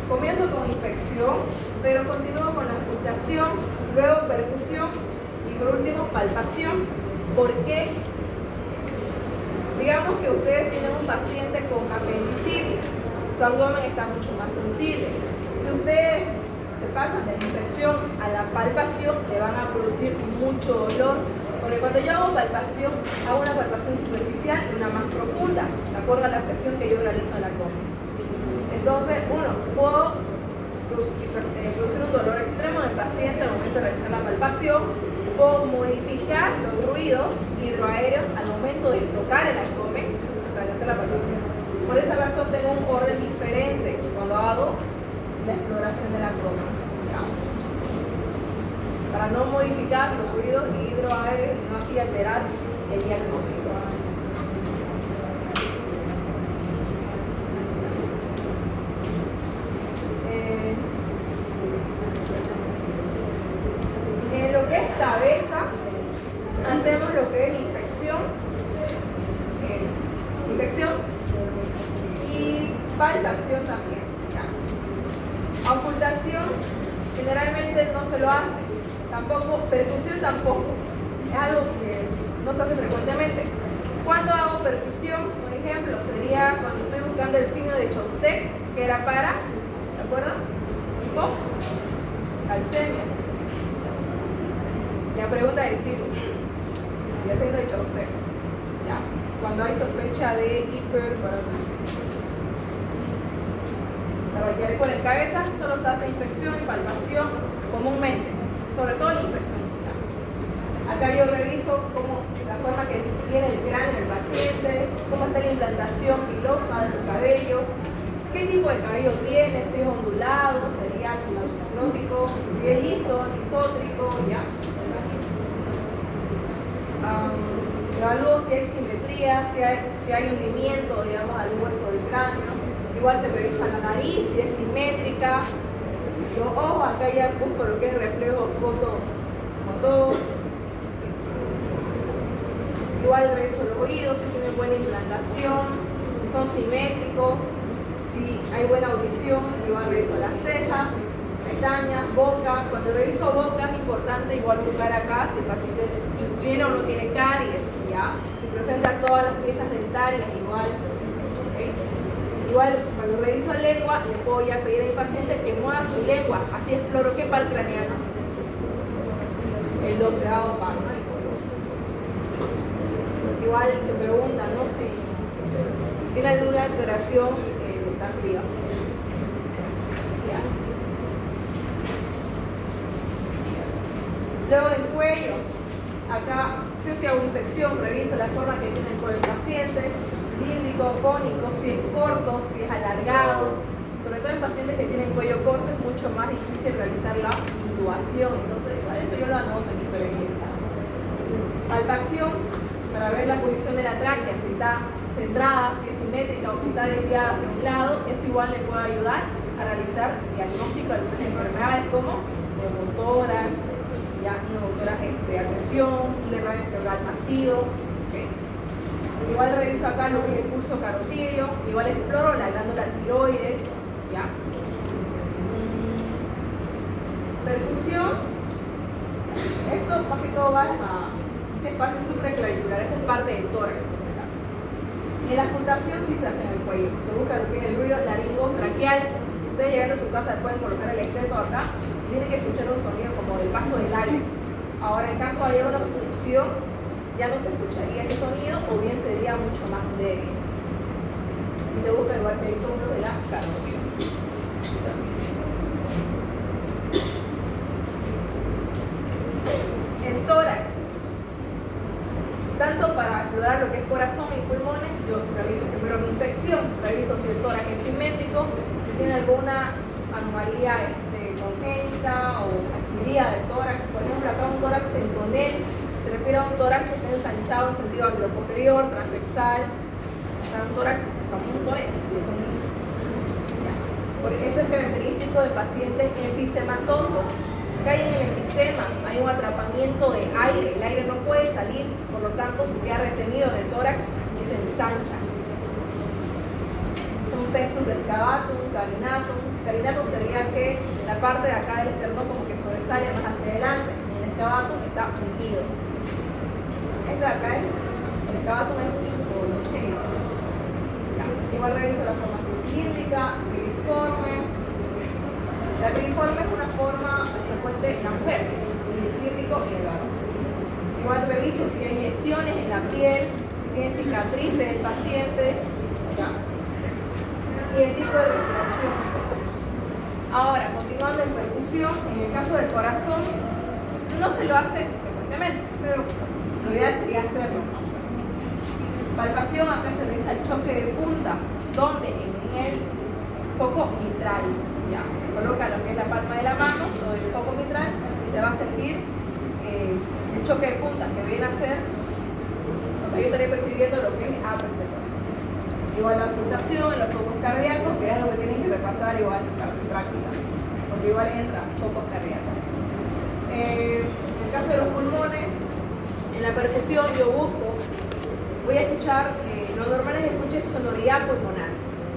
Comienzo con inspección, pero continúo con la ocultación, luego percusión y por último palpación. ¿Por qué? Digamos que ustedes tienen un paciente con apendicitis, su abdomen está mucho más sensible. Si ustedes se pasan de la inspección a la palpación, le van a producir mucho dolor. Porque cuando yo hago palpación, hago una palpación superficial y una más profunda, de acuerdo a la presión que yo realizo en la abdomen. Entonces, puedo producir un dolor extremo en el paciente al momento de realizar la palpación, puedo modificar los ruidos hidroaéreos al momento de tocar el abdomen, o sea, de hacer la palpación. Por esa razón tengo un orden diferente cuando hago la exploración del abdomen. Para no modificar los ruidos hidroaéreos y no así alterar el diagnóstico. Palpación también. Ya. Ocultación generalmente no se lo hace. Tampoco, percusión tampoco. Es algo que no se hace frecuentemente. Cuando hago percusión, por ejemplo, sería cuando estoy buscando el signo de Chopstick, que era para, ¿de acuerdo? Calcemia. La pregunta es decir, ya se lo he dicho a usted. Ya. Cuando hay sospecha de hiperparatonia. Para que recuerden, cabeza solo se hace inspección y palpación comúnmente, sobre todo la inspección. Ya. Acá yo reviso cómo la forma que tiene el cráneo del paciente, cómo está la implantación pilosa del cabello, qué tipo de cabello tiene, si es ondulado, sería quilotrópico, si es liso, lisótrico, ya. Evalúo si hay simetría, si hay hundimiento, digamos, al hueso del cráneo. Igual se revisa la nariz, si es simétrica. Los ojos, acá ya busco lo que es reflejo fotomotor. Igual reviso los oídos, si tienen buena implantación, si son simétricos, si hay buena audición. Igual reviso las cejas, pestañas, boca. Cuando reviso boca es importante igual buscar acá si el paciente tiene o no tiene caries, ¿ya? Si presenta todas las piezas dentarias igual, ¿okay? Igual cuando reviso lengua le puedo ya pedir a mi paciente que mueva su lengua, así exploro qué par craneano, el 12º par, ¿no? Igual te preguntan, ¿no? Si tiene alguna alteración gustativa. ¿Ya? Luego el cuello, acá si hago inspección, reviso la forma que tiene el cuello del paciente, cilíndrico, cónico, si es corto, si es alargado. Sobre todo en pacientes que tienen cuello corto es mucho más difícil realizar la intubación, entonces para eso yo lo anoto en mi experiencia. Palpación, para ver la posición de la tráquea, si está centrada, si es simétrica o si está desviada hacia un lado, eso igual le puede ayudar a realizar diagnóstico de algunas enfermedades como neumotórax, ya neumotórax de atención, derrame pleural masivo. Okay. Igual reviso acá lo que es el pulso carotidio, igual exploro la glándula tiroides, ¿ya? Percusión, esto más que todo va a este espacio supraclavicular, esta es parte del tórax en este caso. Y en la ocultación sí se hace en el cuello, se busca lo que es el ruido laringotraqueal. Ustedes llegando a su casa pueden colocar el esteto acá y tienen que escuchar un sonido como del paso del aire. Ahora en caso haya una obstrucción, ya no se escucharía ese sonido o bien sería mucho más débil. Y se busca igual si hay soplo de la carótida. El tórax, tanto para explorar lo que es corazón y pulmones, yo realizo primero mi inspección, reviso si el tórax es simétrico, si tiene alguna anomalía congénita o adquirida del tórax. Por ejemplo, acá un tórax en tonel se refiere a un tórax que está ensanchado en sentido anteroposterior, transversal, o sea, un tórax como un tonel. Porque eso es característico de pacientes enfisematosos. Acá en el enfisema hay un atrapamiento de aire, el aire no puede salir, por lo tanto se queda retenido en el tórax y se ensancha. Un pestus del cavatum, carinatum. Carinatum sería que la parte de acá del esternón como que sobresale más hacia adelante y el cavatum está hundido. Este de acá es, el cavatum es un igual reviso la forma cilíndrica, piriforme. La piriforme es una forma frecuente en la mujer, y el cilíndrico en el varón. Igual reviso si hay lesiones en la piel, si tiene cicatrices del paciente, ya. Y el tipo de respiración. Ahora, continuando en percusión, en el caso del corazón, no se lo hace frecuentemente, pero lo ideal sería hacerlo, ¿no? Palpación, acá se realiza el choque de punta, donde en el foco mitral, ya, se coloca lo que es la palma de la mano sobre el foco mitral y se va a sentir el choque de punta que viene a ser, o sea, yo estaré percibiendo lo que es apex del corazón. Igual la ocultación en los focos cardíacos, que es lo que tienen que repasar igual para su práctica, porque igual entra focos cardíacos. En el caso de los pulmones, en la percusión yo busco, voy a escuchar, lo normal es escuchar sonoridad pulmonar,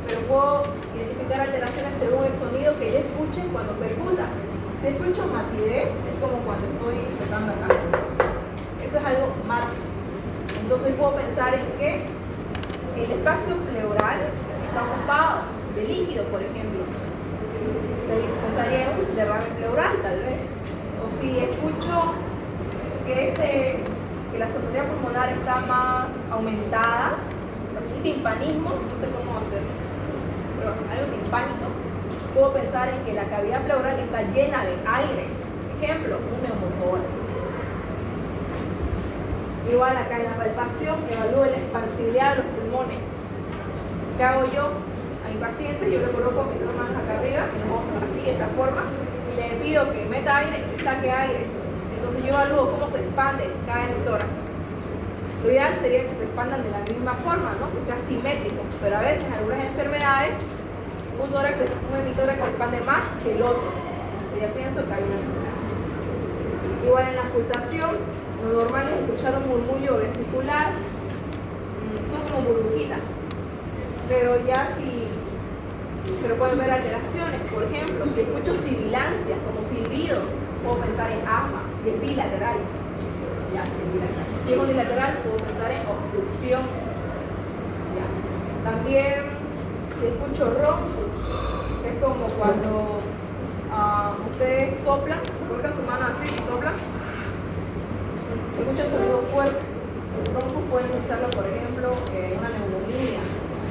pero puedo identificar alteraciones según el sonido que yo escuche cuando percuta. Si escucho matidez, es como cuando estoy empezando acá. Eso es algo mate. Entonces puedo pensar en que el espacio pleural está ocupado de líquido, por ejemplo. Pensaría en un derrame pleural, tal vez. O si escucho que la sonoridad pulmonar está más aumentada, un timpanismo, no sé cómo hacerlo, pero algo timpánico, puedo pensar en que la cavidad pleural está llena de aire. Ejemplo, un neumotórax. Igual acá en la palpación evalúo la expansividad de los pulmones. ¿Qué hago yo? A mi paciente yo le coloco mis dos manos acá arriba, y los hombros así, de esta forma, y le pido que meta aire y saque aire. Entonces yo evalúo cómo se expande cada tórax. Lo ideal sería que se expandan de la misma forma, ¿no? Que sea simétrico, pero a veces en algunas enfermedades un hemitórax se expande más que el otro. Entonces ya pienso que hay una enfermedad. Igual en la ocultación, lo normal es escuchar un murmullo vesicular, son como burbujitas, pero pero pueden ver alteraciones. Por ejemplo, si escucho sibilancias como silbidos, puedo pensar en asma. Si es bilateral, ya, si es bilateral. Si es unilateral, puedo pensar en obstrucción. Ya. También, si escucho roncos, es como cuando ustedes soplan, colocan su mano así y soplan. Si escucho sonido fuerte, los roncos pueden escucharlo, por ejemplo, en una neumonía.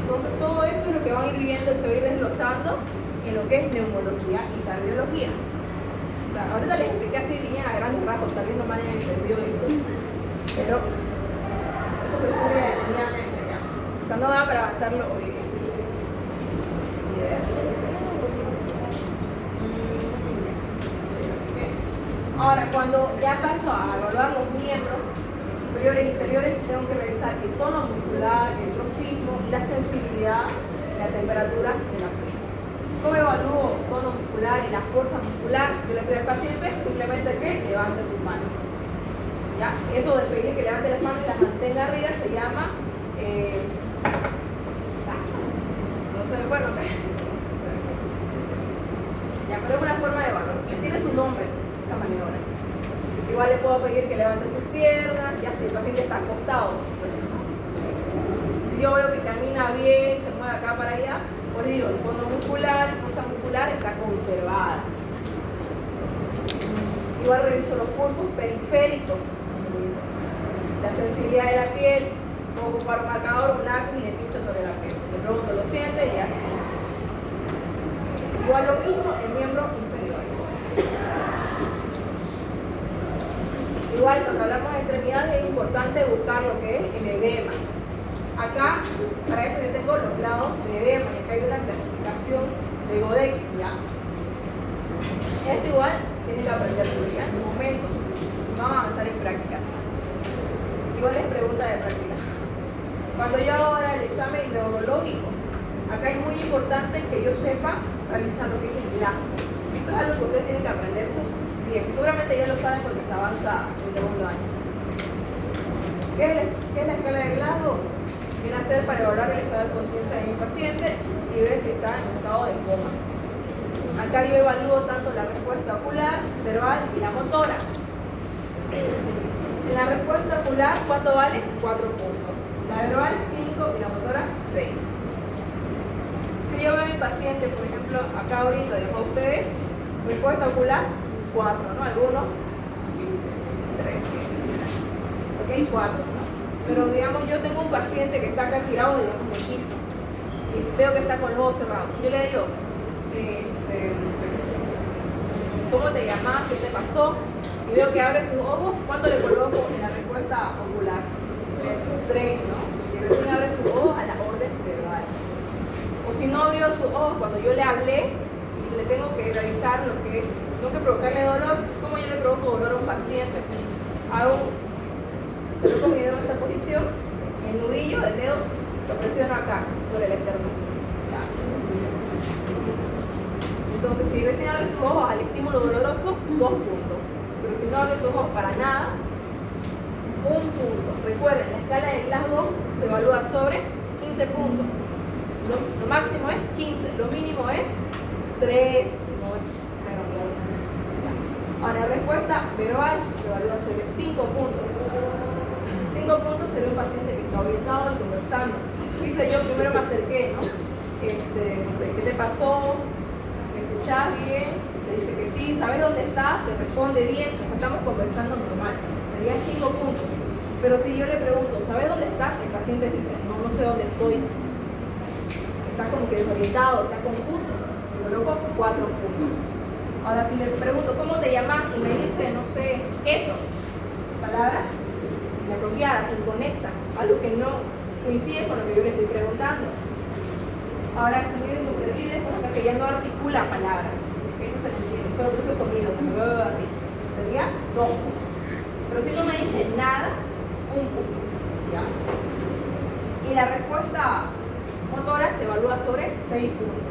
Entonces, todo eso es lo que van a ir viendo y se va a ir desglosando en lo que es neumología y cardiología. O sea, ahorita les expliqué así bien a grandes rasgos, tal vez no me hayan entendido esto, pero esto se fue detenidamente ya. O sea, no da para avanzarlo hoy. Ahora, cuando ya paso a evaluar los miembros superiores e inferiores, tengo que revisar el tono muscular, el trofismo, la sensibilidad, la temperatura de la piel. ¿Cómo evalúo tono muscular y la fuerza muscular? Yo le pido al paciente simplemente que levante sus manos. ¿Ya? Eso de pedir que levante las manos y las mantenga arriba se llama ya, pero es una forma de evaluar. Tiene su nombre, esa maniobra. Igual le puedo pedir que levante sus piernas, ya si el paciente está acostado. Pues, ¿no? Si yo veo que camina bien, se mueve acá para allá, pues digo, el tono muscular, la fuerza muscular está conservada. Igual reviso los pulsos periféricos, la sensibilidad de la piel, puedo ocupar un marcador, un lápiz y le pincho sobre la piel. Le pregunto, ¿lo siente? Y así. Igual lo mismo en miembros inferiores. Igual cuando hablamos de extremidades es importante buscar lo que es el edema. Acá, para eso yo tengo los grados de edema, y acá hay una clasificación de Godek, ¿ya? Esto igual tienen que aprenderlo ya en su momento. Vamos a avanzar en prácticas. Igual es pregunta de práctica. Cuando yo hago ahora el examen neurológico, acá es muy importante que yo sepa realizar lo que es el glasgo. Esto es algo que ustedes tienen que aprenderse bien. Seguramente ya lo saben porque se avanza en segundo año. ¿Qué es la escala de Glasgow? Viene a ser para evaluar el estado de conciencia de mi paciente y ver si está en estado de coma. Acá yo evalúo tanto la respuesta ocular, verbal y la motora. En la respuesta ocular, ¿cuánto vale? 4 puntos. La verbal, 5 y la motora, 6. Si yo veo a mi paciente, por ejemplo, acá ahorita dejo a ustedes, respuesta ocular, 4, ¿no? Algunos, 3, ok, 4, ¿no? Pero digamos, yo tengo un paciente que está acá tirado, digamos, en el piso, y veo que está con los ojos cerrados. Yo le digo, no sé, ¿cómo te llamas? ¿Qué te pasó? Y veo que abre sus ojos. ¿Cuánto le coloco en la respuesta ocular? 3, ¿no? Y recién abre sus ojos a la orden verbal. O si no abrió sus ojos cuando yo le hablé y le tengo que revisar lo que es, tengo que provocarle dolor. ¿Cómo yo le provoco dolor a un paciente? Coloco mi dedo en esta posición y el nudillo del dedo lo presiono acá, sobre el esternón. Entonces, si recién abre sus ojos al estímulo doloroso, 2 puntos. Pero si no abre sus ojos para nada, 1 punto. Recuerden, la escala de Glasgow se evalúa sobre 15 puntos. Lo máximo es 15, lo mínimo es 3. Ahora, respuesta verbal, evalúa sobre 5 puntos. 5 puntos sería un paciente que está orientado y conversando. Dice, yo primero me acerqué, ¿no? No sé, ¿qué te pasó? ¿Me escuchás bien? Te dice que sí, ¿sabes dónde estás? Te responde bien, o sea, estamos conversando normal. Serían 5 puntos. Pero si yo le pregunto, ¿sabes dónde estás? El paciente dice, no, no sé dónde estoy. Está como que desorientado, está confuso. Le coloco 4 puntos. Ahora, si le pregunto, ¿cómo te llamas? Y me dice, no sé, eso. Palabra inapropiada, inconexa, algo que no coincide con lo que yo le estoy preguntando. Ahora, sonido incomprensible es como que ya no articula palabras. Eso se le entiende, solo produce sonido, así. Sería 2 puntos. Pero si no me dice nada, 1 punto. ¿Ya? Y la respuesta motora se evalúa sobre 6 puntos.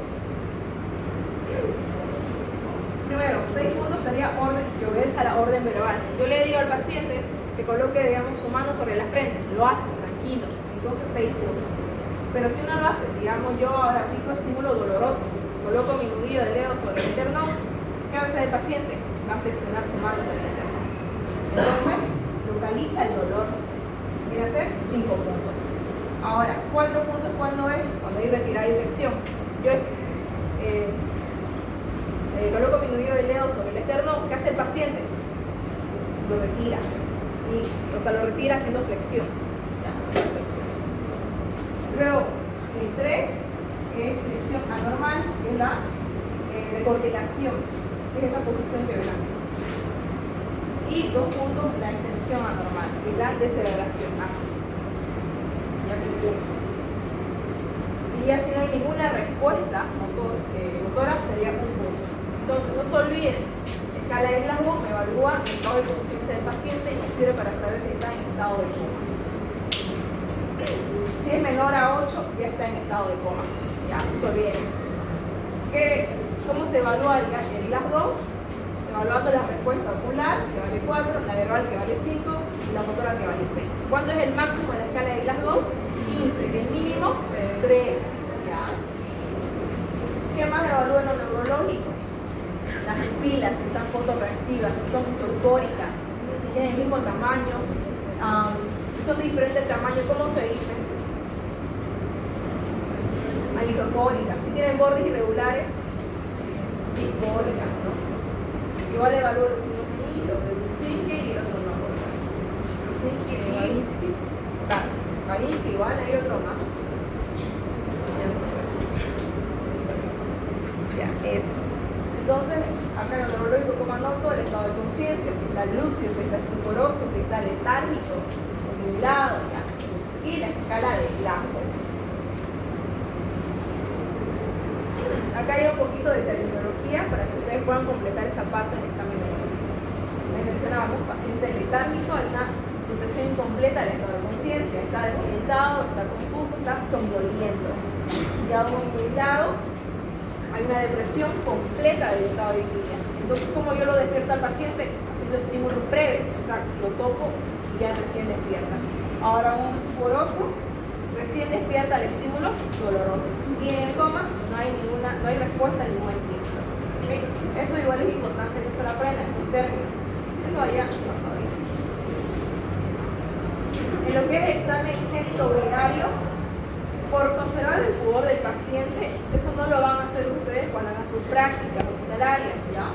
Primero, 6 puntos sería orden que obedece a la orden verbal. Yo le digo al paciente que coloque, digamos, su mano sobre la frente, lo hace tranquilo, entonces 6 puntos. Pero si uno lo hace, digamos, yo ahora aplico estímulo doloroso, coloco mi nudillo de dedo sobre el esternón, ¿qué va a hacer el paciente? Va a flexionar su mano sobre el esternón. Entonces, localiza el dolor. Viene a ser 5 puntos. Ahora, 4 puntos cuando es, cuando hay retirada y flexión. Yo coloco mi nudillo del dedo sobre el esternón, ¿qué hace el paciente? Lo retira. Lo retira haciendo flexión. Ya, haciendo flexión. Luego, el 3 es flexión anormal, que es la decorticación, que es esta posición que ven así. Y 2 puntos, la extensión anormal, que es la deceleración así. Ya que punto. Y ya si no hay ninguna respuesta motora, sería 1 punto. Entonces, no se olviden, escala de Glasgow me evalúa el estado de conciencia del paciente y me sirve para saber si está en estado de coma. Si es menor a 8, ya está en estado de coma. Ya, no se olviden eso. ¿Cómo se evalúa el Glasgow? Evaluando la respuesta ocular, que vale 4, la verbal, que vale 5, y la motora, que vale 6. ¿Cuándo es el máximo de la escala de Glasgow? 15. El mínimo, 3. ¿Ya? ¿Qué más evalúa en lo neurológico? Las pupilas, si están fotorreactivas, si son isocóricas, si tienen el mismo tamaño, si son de diferente tamaño, ¿cómo se dice? Anisocóricas. Si tienen bordes irregulares, disfóricas, ¿no? Igual evalúo los signos y los de Buczynski y los de Buczynski y Balinski, igual hay otro más. Ya, eso. Entonces, acá en el neurológico, como anoto el estado de conciencia, si está lúcido, si está estuporoso, si está letárgico, nublado, ya. Y la escala de Glasgow. Acá hay un poquito de terminología para que ustedes puedan completar esa parte del examen de hoy. Les mencionábamos paciente letárgico, hay una impresión incompleta del estado de conciencia, está desorientado, está confuso, está somnoliento. Ya un nublado, hay una depresión completa del estado de vigilia. Entonces, como yo lo despierto al paciente haciendo estímulos breves, o sea, lo toco y ya recién despierta. Ahora un poroso recién despierta al estímulo doloroso. Y en el coma no hay respuesta a ningún estímulo. ¿Okay? Esto igual es importante que se lo aprendan, es un término. Eso allá no todavía. En lo que es examen genitourinario, por conservar el pudor del paciente, eso no lo van a hacer ustedes cuando hagan sus prácticas hospitalarias, ¿ya?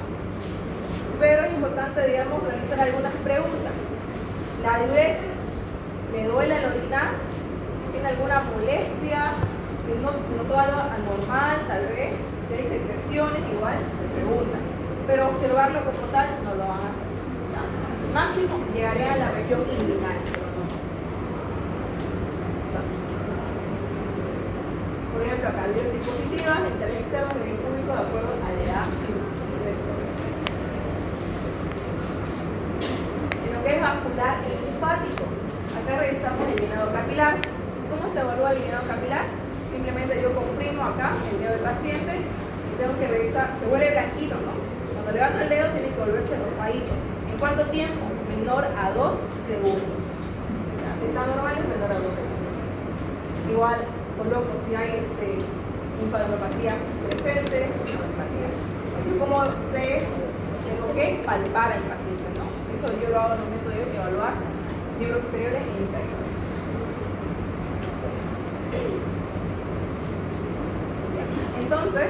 Pero es importante, digamos, realizar algunas preguntas. La diuresis, ¿me duele al orinar? ¿Tiene alguna molestia? Si no todo algo anormal, tal vez. Si hay secreciones, igual se preguntan. Pero observarlo como tal no lo van a hacer, ¿ya? Máximo llegaría a la región inguinal. Por ejemplo, acá diuresis positiva, interés externo, medio público de acuerdo a la edad y sexo. En lo que es vascular y linfático, acá revisamos el llenado capilar. ¿Cómo se evalúa el llenado capilar? Simplemente yo comprimo acá el dedo del paciente y tengo que revisar, se vuelve blanquito, ¿no? Cuando levanto el dedo tiene que volverse rosadito. ¿En cuánto tiempo? Menor a 2 segundos. Si está normal es menor a 2 segundos. Igual, coloco si hay linfadenopatía presente, linfadenopatía. Entonces, como sé, tengo que palpar al paciente, ¿no? Eso yo lo hago al momento de evaluar miembros superiores e inferiores. Entonces,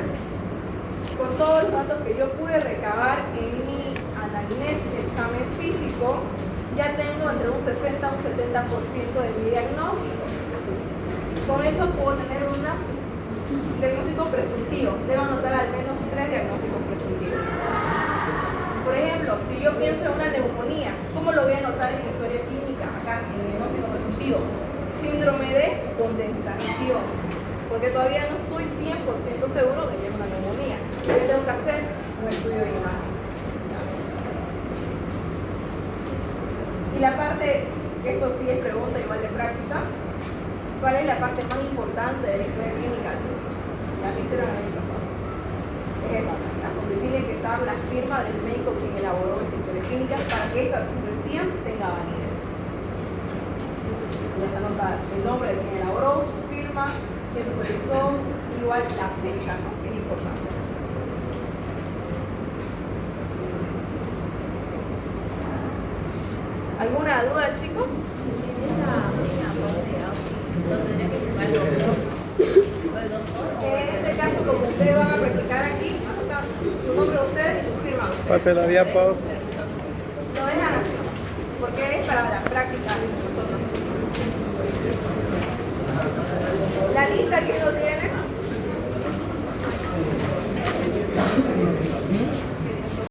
con todos los datos que yo pude recabar en mi anamnesis de examen físico, ya tengo entre un 60 a un 70% de mi diagnóstico. Con eso puedo tener un diagnóstico presuntivo. Debo anotar al menos 3 diagnósticos presuntivos. Por ejemplo, si yo pienso en una neumonía, ¿cómo lo voy a anotar en mi historia clínica? Acá, en el diagnóstico presuntivo. Síndrome de condensación. Porque todavía no estoy 100% seguro de que es una neumonía. Yo tengo que hacer un estudio de imagen. Y la parte, que esto sí es pregunta igual de práctica, ¿cuál es la parte más importante de la historia clínica? Ya lo hicieron el año pasado. Es esta, donde tiene que estar la firma del médico quien elaboró esta historia clínica para que esta recién tenga validez. Ya se anota el nombre de quien elaboró, su firma, quien supervisó, igual la fecha, ¿no? Que es importante. ¿Alguna duda, chicos? En esa última parte, ¿no tendría que firmar el doctor? ¿O el doctor? En este caso, como ustedes van a practicar aquí, anotan su nombre de ustedes y su firma de ustedes. Pase la diapositiva.